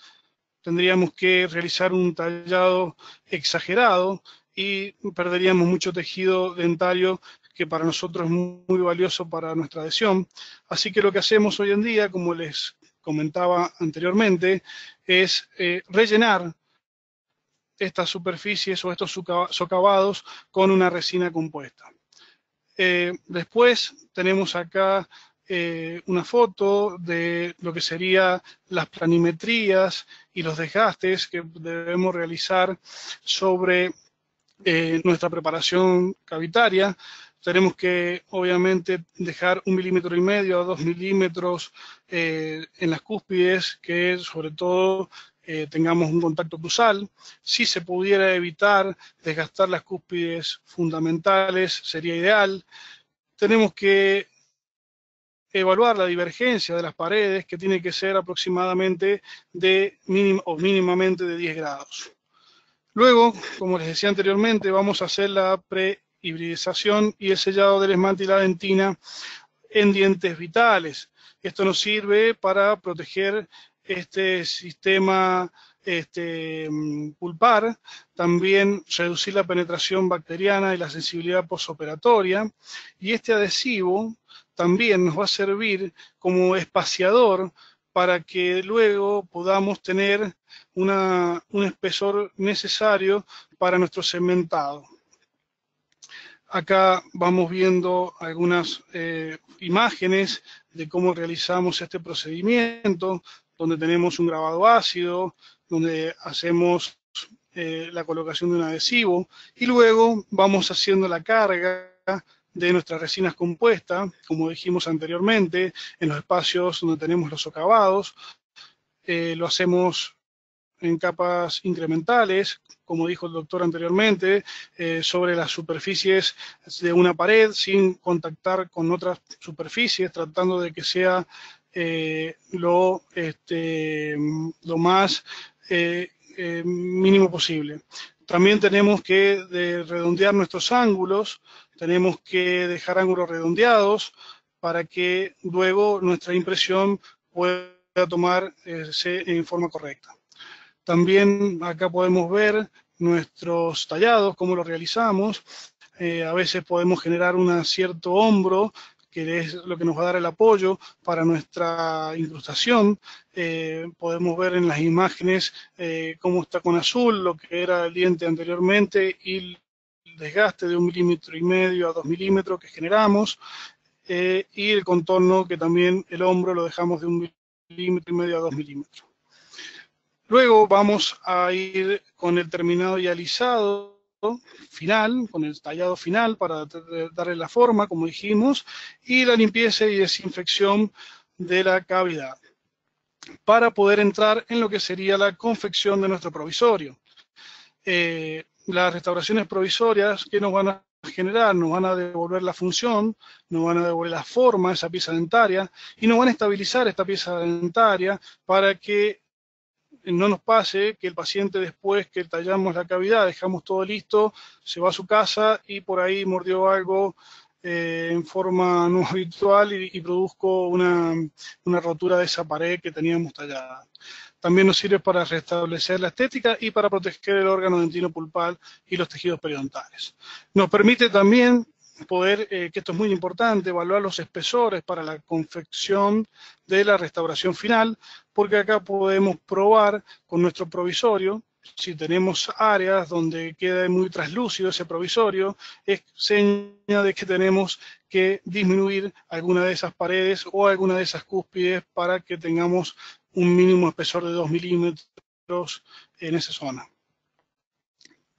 Speaker 2: Tendríamos que realizar un tallado exagerado y perderíamos mucho tejido dentario que para nosotros es muy valioso para nuestra adhesión. Así que lo que hacemos hoy en día, como les comentaba anteriormente, es rellenar estas superficies o estos socavados con una resina compuesta. Después tenemos acá una foto de lo que serían las planimetrías y los desgastes que debemos realizar sobre nuestra preparación cavitaria. Tenemos que, obviamente, dejar 1,5 milímetros a 2 milímetros en las cúspides, que sobre todo tengamos un contacto oclusal. Si se pudiera evitar desgastar las cúspides fundamentales, sería ideal. Tenemos que evaluar la divergencia de las paredes, que tiene que ser aproximadamente mínimamente de 10 grados. Luego, como les decía anteriormente, vamos a hacer la prehibridización y el sellado del esmalte y la dentina en dientes vitales. Esto nos sirve para proteger este sistema pulpar, también reducir la penetración bacteriana y la sensibilidad postoperatoria. Y este adhesivo también nos va a servir como espaciador para que luego podamos tener un espesor necesario para nuestro cementado. Acá vamos viendo algunas imágenes de cómo realizamos este procedimiento, donde tenemos un grabado ácido, donde hacemos la colocación de un adhesivo y luego vamos haciendo la carga de nuestras resinas compuestas, como dijimos anteriormente, en los espacios donde tenemos los socavados. lo hacemos en capas incrementales, como dijo el doctor anteriormente, sobre las superficies de una pared sin contactar con otras superficies, tratando de que sea lo más mínimo posible. También tenemos que redondear nuestros ángulos, tenemos que dejar ángulos redondeados para que luego nuestra impresión pueda tomarse en forma correcta. También acá podemos ver nuestros tallados, cómo los realizamos. A veces podemos generar un cierto hombro, que es lo que nos va a dar el apoyo para nuestra incrustación. Podemos ver en las imágenes cómo está con azul lo que era el diente anteriormente y el desgaste de 1,5 milímetros a 2 milímetros que generamos, y el contorno, que también el hombro lo dejamos de 1,5 milímetros a 2 milímetros. Luego vamos a ir con el terminado y alisado final, con el tallado final para darle la forma, como dijimos, y la limpieza y desinfección de la cavidad, para poder entrar en lo que sería la confección de nuestro provisorio. Las restauraciones provisorias que nos van a generar, nos van a devolver la función, nos van a devolver la forma, esa pieza dentaria, y nos van a estabilizar esta pieza dentaria para que no nos pase que el paciente, después que tallamos la cavidad, dejamos todo listo, se va a su casa y por ahí mordió algo en forma no habitual y produzco una rotura de esa pared que teníamos tallada. También nos sirve para restablecer la estética y para proteger el órgano dentino pulpal y los tejidos periodontales. Nos permite también poder, que esto es muy importante, evaluar los espesores para la confección de la restauración final, porque acá podemos probar con nuestro provisorio. Si tenemos áreas donde queda muy traslúcido ese provisorio, es seña de que tenemos que disminuir alguna de esas paredes o alguna de esas cúspides para que tengamos un mínimo espesor de 2 milímetros en esa zona.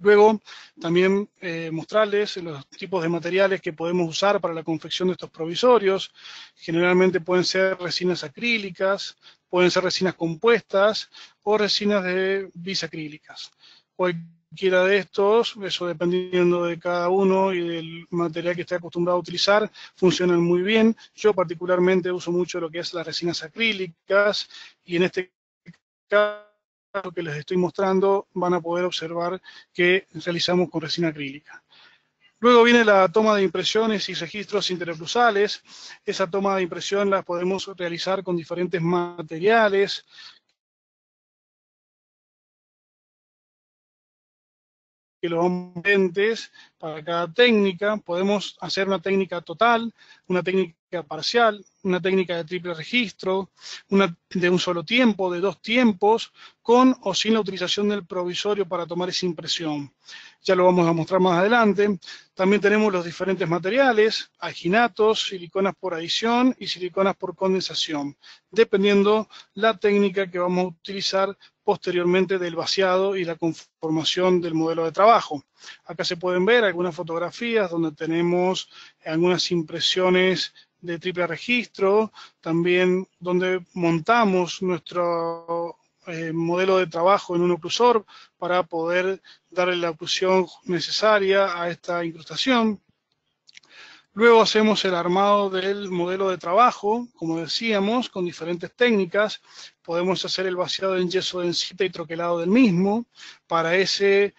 Speaker 2: Luego, también mostrarles los tipos de materiales que podemos usar para la confección de estos provisorios. Generalmente pueden ser resinas acrílicas, pueden ser resinas compuestas o resinas de bisacrílicas. Cualquiera de estos, eso dependiendo de cada uno y del material que esté acostumbrado a utilizar, funcionan muy bien. Yo particularmente uso mucho lo que es las resinas acrílicas, y en este caso que les estoy mostrando van a poder observar que realizamos con resina acrílica. Luego viene la toma de impresiones y registros interoclusales. Esa toma de impresión la podemos realizar con diferentes materiales. Que los componentes para cada técnica, podemos hacer una técnica total, una técnica parcial, una técnica de triple registro, una de un solo tiempo, de 2 tiempos, con o sin la utilización del provisorio para tomar esa impresión. Ya lo vamos a mostrar más adelante. También tenemos los diferentes materiales, alginatos, siliconas por adición y siliconas por condensación, dependiendo la técnica que vamos a utilizar posteriormente del vaciado y la conformación del modelo de trabajo. Acá se pueden ver algunas fotografías donde tenemos algunas impresiones de triple registro, también donde montamos nuestro modelo de trabajo en un oclusor para poder darle la oclusión necesaria a esta incrustación. Luego hacemos el armado del modelo de trabajo, como decíamos, con diferentes técnicas. Podemos hacer el vaciado en yeso de densita y troquelado del mismo. Para ese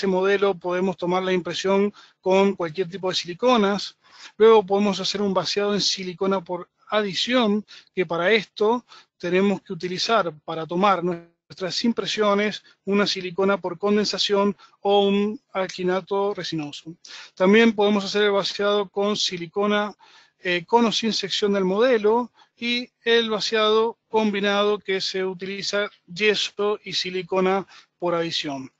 Speaker 2: modelo podemos tomar la impresión con cualquier tipo de siliconas. Luego podemos hacer un vaciado en silicona por adición, que para esto tenemos que utilizar, para tomar nuestras impresiones, una silicona por condensación o un alginato resinoso. También podemos hacer el vaciado con silicona con o sin sección del modelo, y el vaciado combinado, que se utiliza yeso y silicona por adición.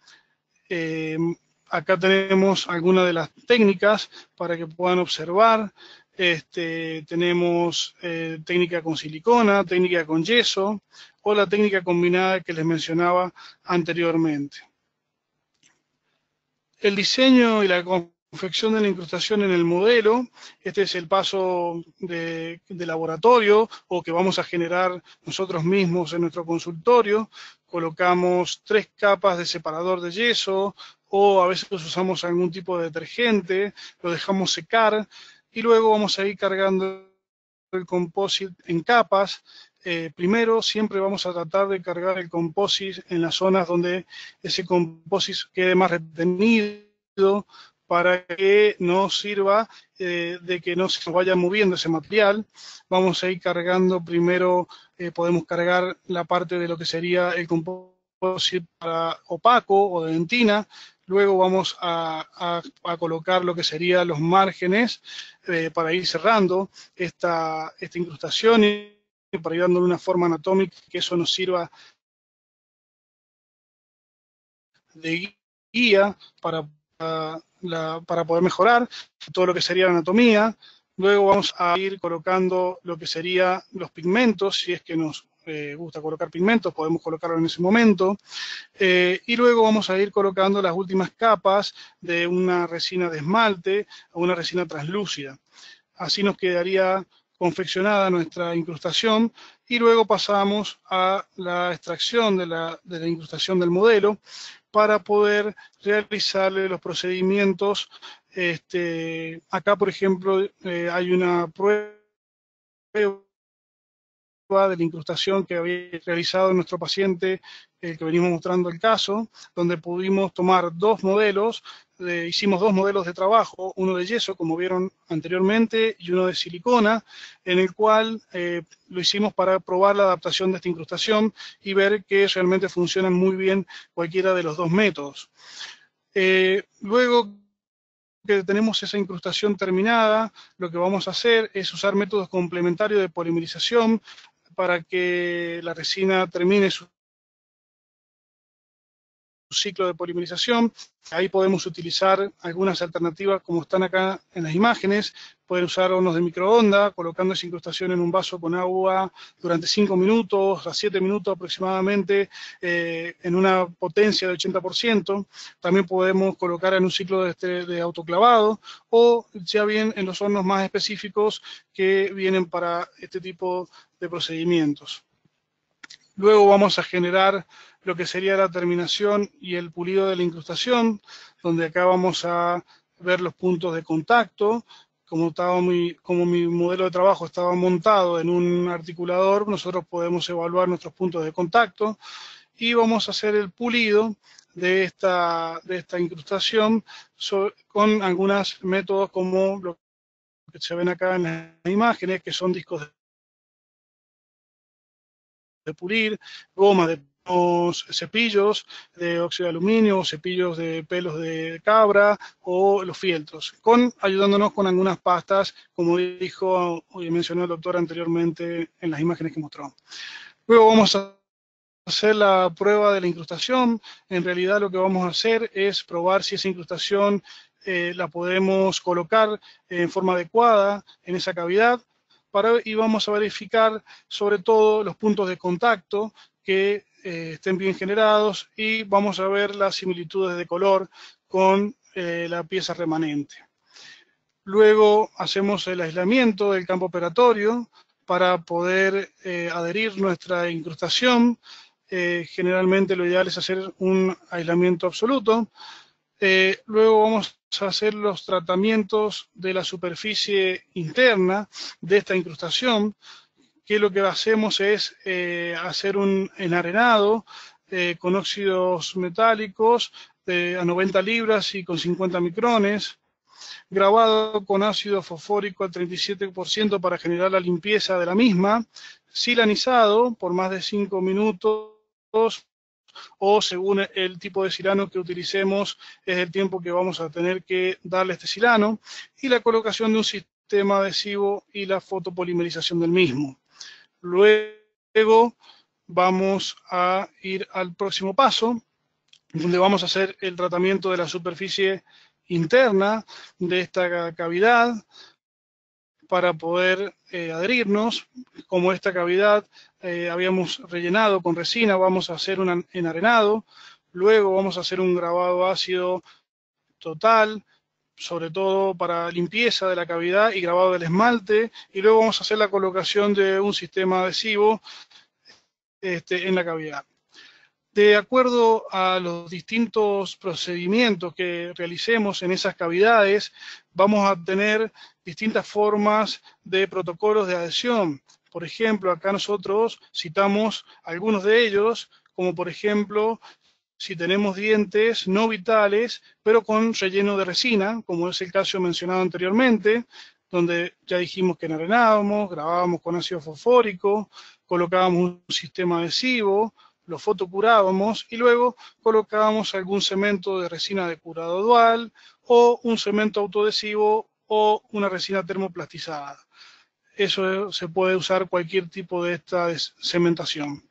Speaker 2: Acá tenemos algunas de las técnicas para que puedan observar. Tenemos técnica con silicona, técnica con yeso o la técnica combinada que les mencionaba anteriormente. El diseño y la confección de la incrustación en el modelo. Este es el paso de laboratorio o que vamos a generar nosotros mismos en nuestro consultorio. Colocamos 3 capas de separador de yeso o a veces usamos algún tipo de detergente, lo dejamos secar y luego vamos a ir cargando el composite en capas. Primero siempre vamos a tratar de cargar el composite en las zonas donde ese composite quede más retenido para que nos sirva de que no se vaya moviendo ese material. Vamos a ir cargando primero, podemos cargar la parte de lo que sería el composite para opaco o de dentina. Luego vamos a colocar lo que serían los márgenes para ir cerrando esta incrustación y para ir dándole una forma anatómica que eso nos sirva de guía para poder mejorar todo lo que sería la anatomía. Luego vamos a ir colocando lo que serían los pigmentos, si es que nos gusta colocar pigmentos, podemos colocarlo en ese momento. Y luego vamos a ir colocando las últimas capas de una resina de esmalte a una resina translúcida. Así nos quedaría confeccionada nuestra incrustación y luego pasamos a la extracción de la incrustación del modelo para poder realizarle los procedimientos. Acá, por ejemplo, hay una prueba de la incrustación que había realizado nuestro paciente, que venimos mostrando el caso, donde pudimos tomar 2 modelos, hicimos 2 modelos de trabajo, uno de yeso, como vieron anteriormente, y uno de silicona, en el cual lo hicimos para probar la adaptación de esta incrustación y ver que realmente funcionan muy bien cualquiera de los 2 métodos. Luego que tenemos esa incrustación terminada, lo que vamos a hacer es usar métodos complementarios de polimerización para que la resina termine su ciclo de polimerización. Ahí podemos utilizar algunas alternativas como están acá en las imágenes. Pueden usar hornos de microondas, colocando esa incrustación en un vaso con agua durante 5 minutos a 7 minutos aproximadamente, en una potencia de 80%. También podemos colocar en un ciclo de autoclavado o ya bien en los hornos más específicos que vienen para este tipo de procedimientos. Luego vamos a generar lo que sería la terminación y el pulido de la incrustación, donde acá vamos a ver los puntos de contacto. Como mi modelo de trabajo estaba montado en un articulador, nosotros podemos evaluar nuestros puntos de contacto y vamos a hacer el pulido de esta incrustación con algunos métodos como lo que se ven acá en las imágenes, que son discos de pulir, gomas de cepillos de óxido de aluminio, cepillos de pelos de cabra o los fieltros, ayudándonos con algunas pastas, como dijo y mencionó el doctor anteriormente en las imágenes que mostró. Luego vamos a hacer la prueba de la incrustación. En realidad lo que vamos a hacer es probar si esa incrustación la podemos colocar en forma adecuada en esa cavidad, y vamos a verificar sobre todo los puntos de contacto que estén bien generados y vamos a ver las similitudes de color con la pieza remanente. Luego hacemos el aislamiento del campo operatorio para poder adherir nuestra incrustación. Generalmente lo ideal es hacer un aislamiento absoluto. Luego vamos a hacer los tratamientos de la superficie interna de esta incrustación, que lo que hacemos es hacer un enarenado con óxidos metálicos a 90 libras y con 50 micrones, grabado con ácido fosfórico al 37% para generar la limpieza de la misma, silanizado por más de 5 minutos, o según el tipo de silano que utilicemos es el tiempo que vamos a tener que darle a este silano, y la colocación de un sistema adhesivo y la fotopolimerización del mismo. Luego vamos a ir al próximo paso, donde vamos a hacer el tratamiento de la superficie interna de esta cavidad para poder adherirnos. Como esta cavidad habíamos rellenado con resina, vamos a hacer un enarenado, luego vamos a hacer un grabado ácido total, sobre todo para limpieza de la cavidad y grabado del esmalte, y luego vamos a hacer la colocación de un sistema adhesivo en la cavidad. De acuerdo a los distintos procedimientos que realicemos en esas cavidades, vamos a tener distintas formas de protocolos de adhesión. Por ejemplo, acá nosotros citamos algunos de ellos, como por ejemplo, si tenemos dientes no vitales, pero con relleno de resina, como es el caso mencionado anteriormente, donde ya dijimos que enharenábamos, grabábamos con ácido fosfórico, colocábamos un sistema adhesivo, lo fotocurábamos y luego colocábamos algún cemento de resina de curado dual o un cemento autoadhesivo o una resina termoplastizada. Eso se puede usar cualquier tipo de esta cementación.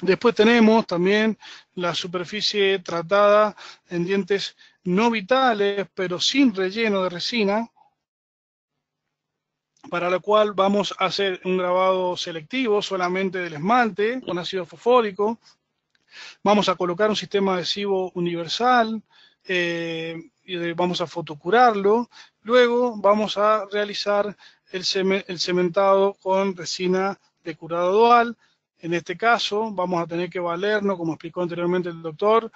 Speaker 2: Después tenemos también la superficie tratada en dientes no vitales, pero sin relleno de resina, para la cual vamos a hacer un grabado selectivo solamente del esmalte con ácido fosfórico. Vamos a colocar un sistema adhesivo universal, y vamos a fotocurarlo. Luego vamos a realizar el cementado con resina de curado dual. En este caso vamos a tener que valernos, como explicó anteriormente el doctor,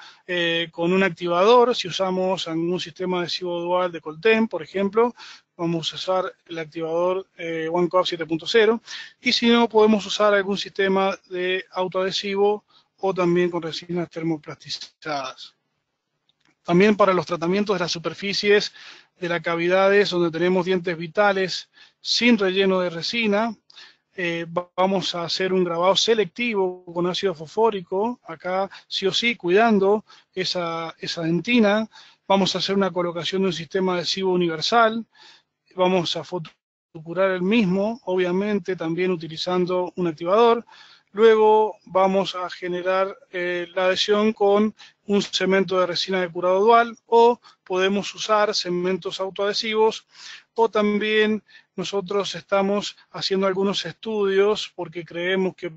Speaker 2: con un activador. Si usamos algún sistema adhesivo dual de Coltem, por ejemplo, vamos a usar el activador OneCoat 7.0. Y si no, podemos usar algún sistema de autoadhesivo o también con resinas termoplastizadas. También para los tratamientos de las superficies de las cavidades donde tenemos dientes vitales sin relleno de resina, vamos a hacer un grabado selectivo con ácido fosfórico, acá sí o sí cuidando esa dentina. Vamos a hacer una colocación de un sistema adhesivo universal, vamos a fotocurar el mismo, obviamente también utilizando un activador. Luego vamos a generar la adhesión con un cemento de resina de curado dual, o podemos usar cementos autoadhesivos, o también nosotros estamos haciendo algunos estudios porque creemos que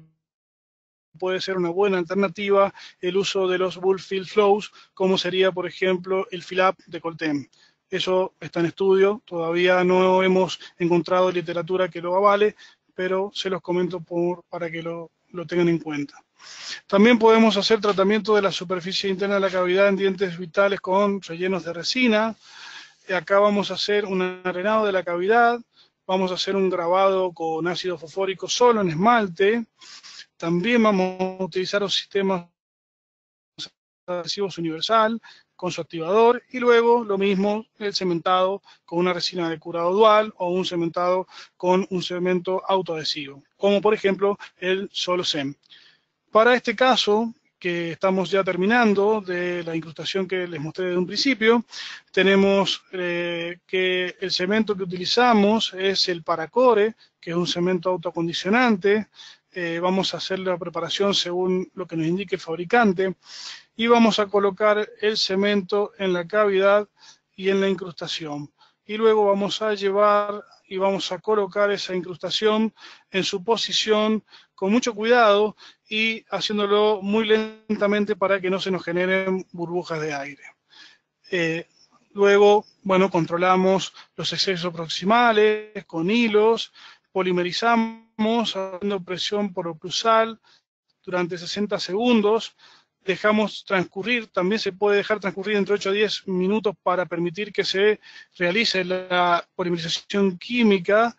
Speaker 2: puede ser una buena alternativa el uso de los Bulk Fill Flows, como sería, por ejemplo, el Fill-Up de Coltem. Eso está en estudio, todavía no hemos encontrado literatura que lo avale, pero se los comento para que lo tengan en cuenta. También podemos hacer tratamiento de la superficie interna de la cavidad en dientes vitales con rellenos de resina. Acá vamos a hacer un arenado de la cavidad, vamos a hacer un grabado con ácido fosfórico solo en esmalte. También vamos a utilizar los sistemas adhesivos universal con su activador, y luego lo mismo el cementado con una resina de curado dual o un cementado con un cemento autoadhesivo, como por ejemplo el SoloCem. Para este caso, que estamos ya terminando de la incrustación que les mostré desde un principio, tenemos que el cemento que utilizamos es el Paracore, que es un cemento autoacondicionante. Vamos a hacer la preparación según lo que nos indique el fabricante, y vamos a colocar el cemento en la cavidad y en la incrustación. Y luego vamos a llevar y vamos a colocar esa incrustación en su posición con mucho cuidado y haciéndolo muy lentamente para que no se nos generen burbujas de aire. Luego, bueno, controlamos los excesos proximales con hilos, polimerizamos haciendo presión por oclusal durante 60 segundos, dejamos transcurrir, también se puede dejar transcurrir entre 8 a 10 minutos para permitir que se realice la polimerización química.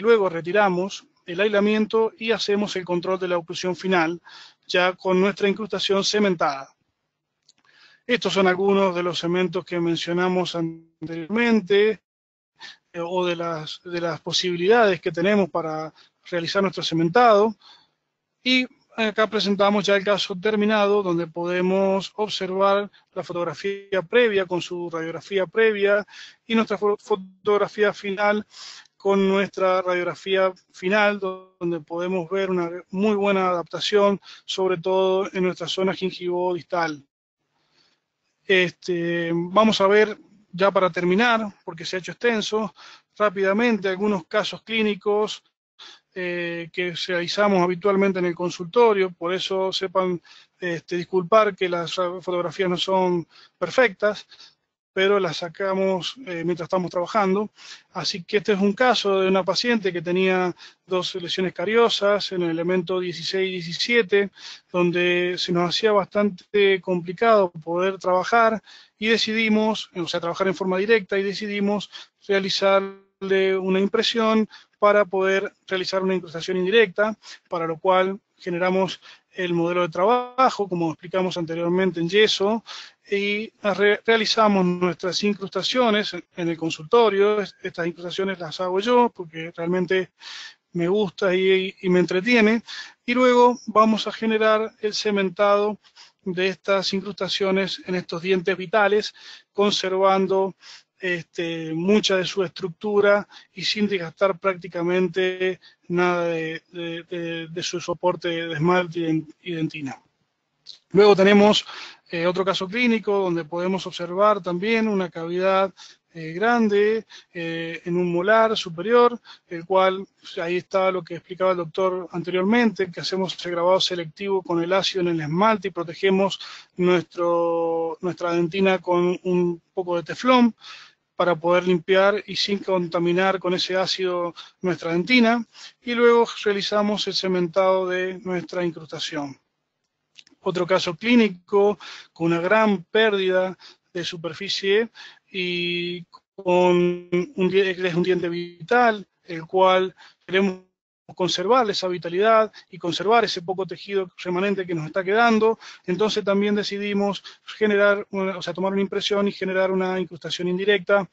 Speaker 2: Luego retiramos el aislamiento y hacemos el control de la oclusión final, ya con nuestra incrustación cementada. Estos son algunos de los cementos que mencionamos anteriormente, o de las posibilidades que tenemos para realizar nuestro cementado. Y acá presentamos ya el caso terminado, donde podemos observar la fotografía previa con su radiografía previa y nuestra fotografía final con nuestra radiografía final, donde podemos ver una muy buena adaptación, sobre todo en nuestra zona gingivo-distal. Vamos a ver, ya para terminar, porque se ha hecho extenso, rápidamente algunos casos clínicos que realizamos habitualmente en el consultorio. Por eso sepan disculpar que las fotografías no son perfectas, pero la sacamos mientras estamos trabajando. Así que este es un caso de una paciente que tenía 2 lesiones cariosas en el elemento 16 y 17, donde se nos hacía bastante complicado poder trabajar y decidimos, o sea, trabajar en forma directa, y decidimos realizarle una impresión para poder realizar una incrustación indirecta, para lo cual generamos el modelo de trabajo, como explicamos anteriormente, en yeso, y realizamos nuestras incrustaciones en el consultorio. Estas incrustaciones las hago yo porque realmente me gusta y me entretiene, y luego vamos a generar el cementado de estas incrustaciones en estos dientes vitales, conservando mucha de su estructura y sin desgastar prácticamente nada de su soporte de esmalte y dentina. Luego tenemos otro caso clínico donde podemos observar también una cavidad grande en un molar superior, el cual, ahí está lo que explicaba el doctor anteriormente, que hacemos ese grabado selectivo con el ácido en el esmalte y protegemos nuestra dentina con un poco de teflón para poder limpiar y sin contaminar con ese ácido nuestra dentina, y luego realizamos el cementado de nuestra incrustación. Otro caso clínico con una gran pérdida de superficie y con un diente vital, el cual queremos conservar esa vitalidad y conservar ese poco tejido remanente que nos está quedando. Entonces también decidimos tomar una impresión y generar una incrustación indirecta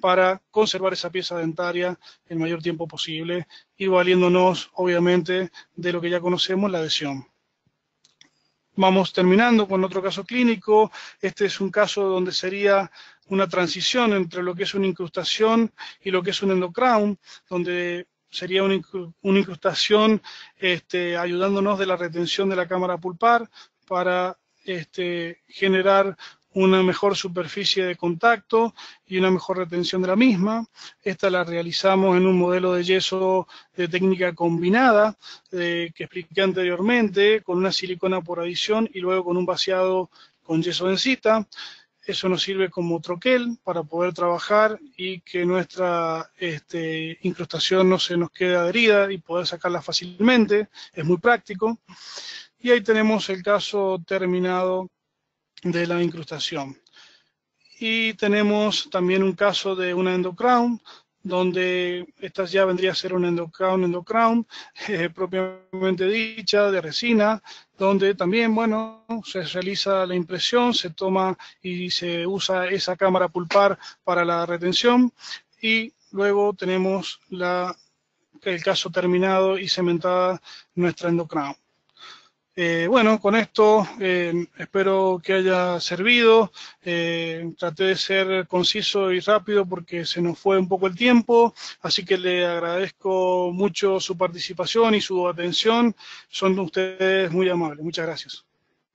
Speaker 2: para conservar esa pieza dentaria el mayor tiempo posible y valiéndonos, obviamente, de lo que ya conocemos, la adhesión. Vamos terminando con otro caso clínico. Este es un caso donde sería una transición entre lo que es una incrustación y lo que es un endocrown, donde sería una incrustación ayudándonos de la retención de la cámara pulpar para generar una mejor superficie de contacto y una mejor retención de la misma. Esta la realizamos en un modelo de yeso de técnica combinada que expliqué anteriormente, con una silicona por adición y luego con un vaciado con yeso densita. Eso nos sirve como troquel para poder trabajar y que nuestra incrustación no se nos quede adherida y poder sacarla fácilmente. Es muy práctico. Y ahí tenemos el caso terminado de la incrustación. Y tenemos también un caso de una endocrown, donde esta ya vendría a ser una endocrown propiamente dicha, de resina, donde también, bueno, se realiza la impresión, se toma y se usa esa cámara pulpar para la retención, y luego tenemos el caso terminado y cementada nuestra endocrown. Bueno, con esto espero que haya servido. Traté de ser conciso y rápido porque se nos fue un poco el tiempo, así que le agradezco mucho su participación y su atención. Son ustedes muy amables. Muchas gracias.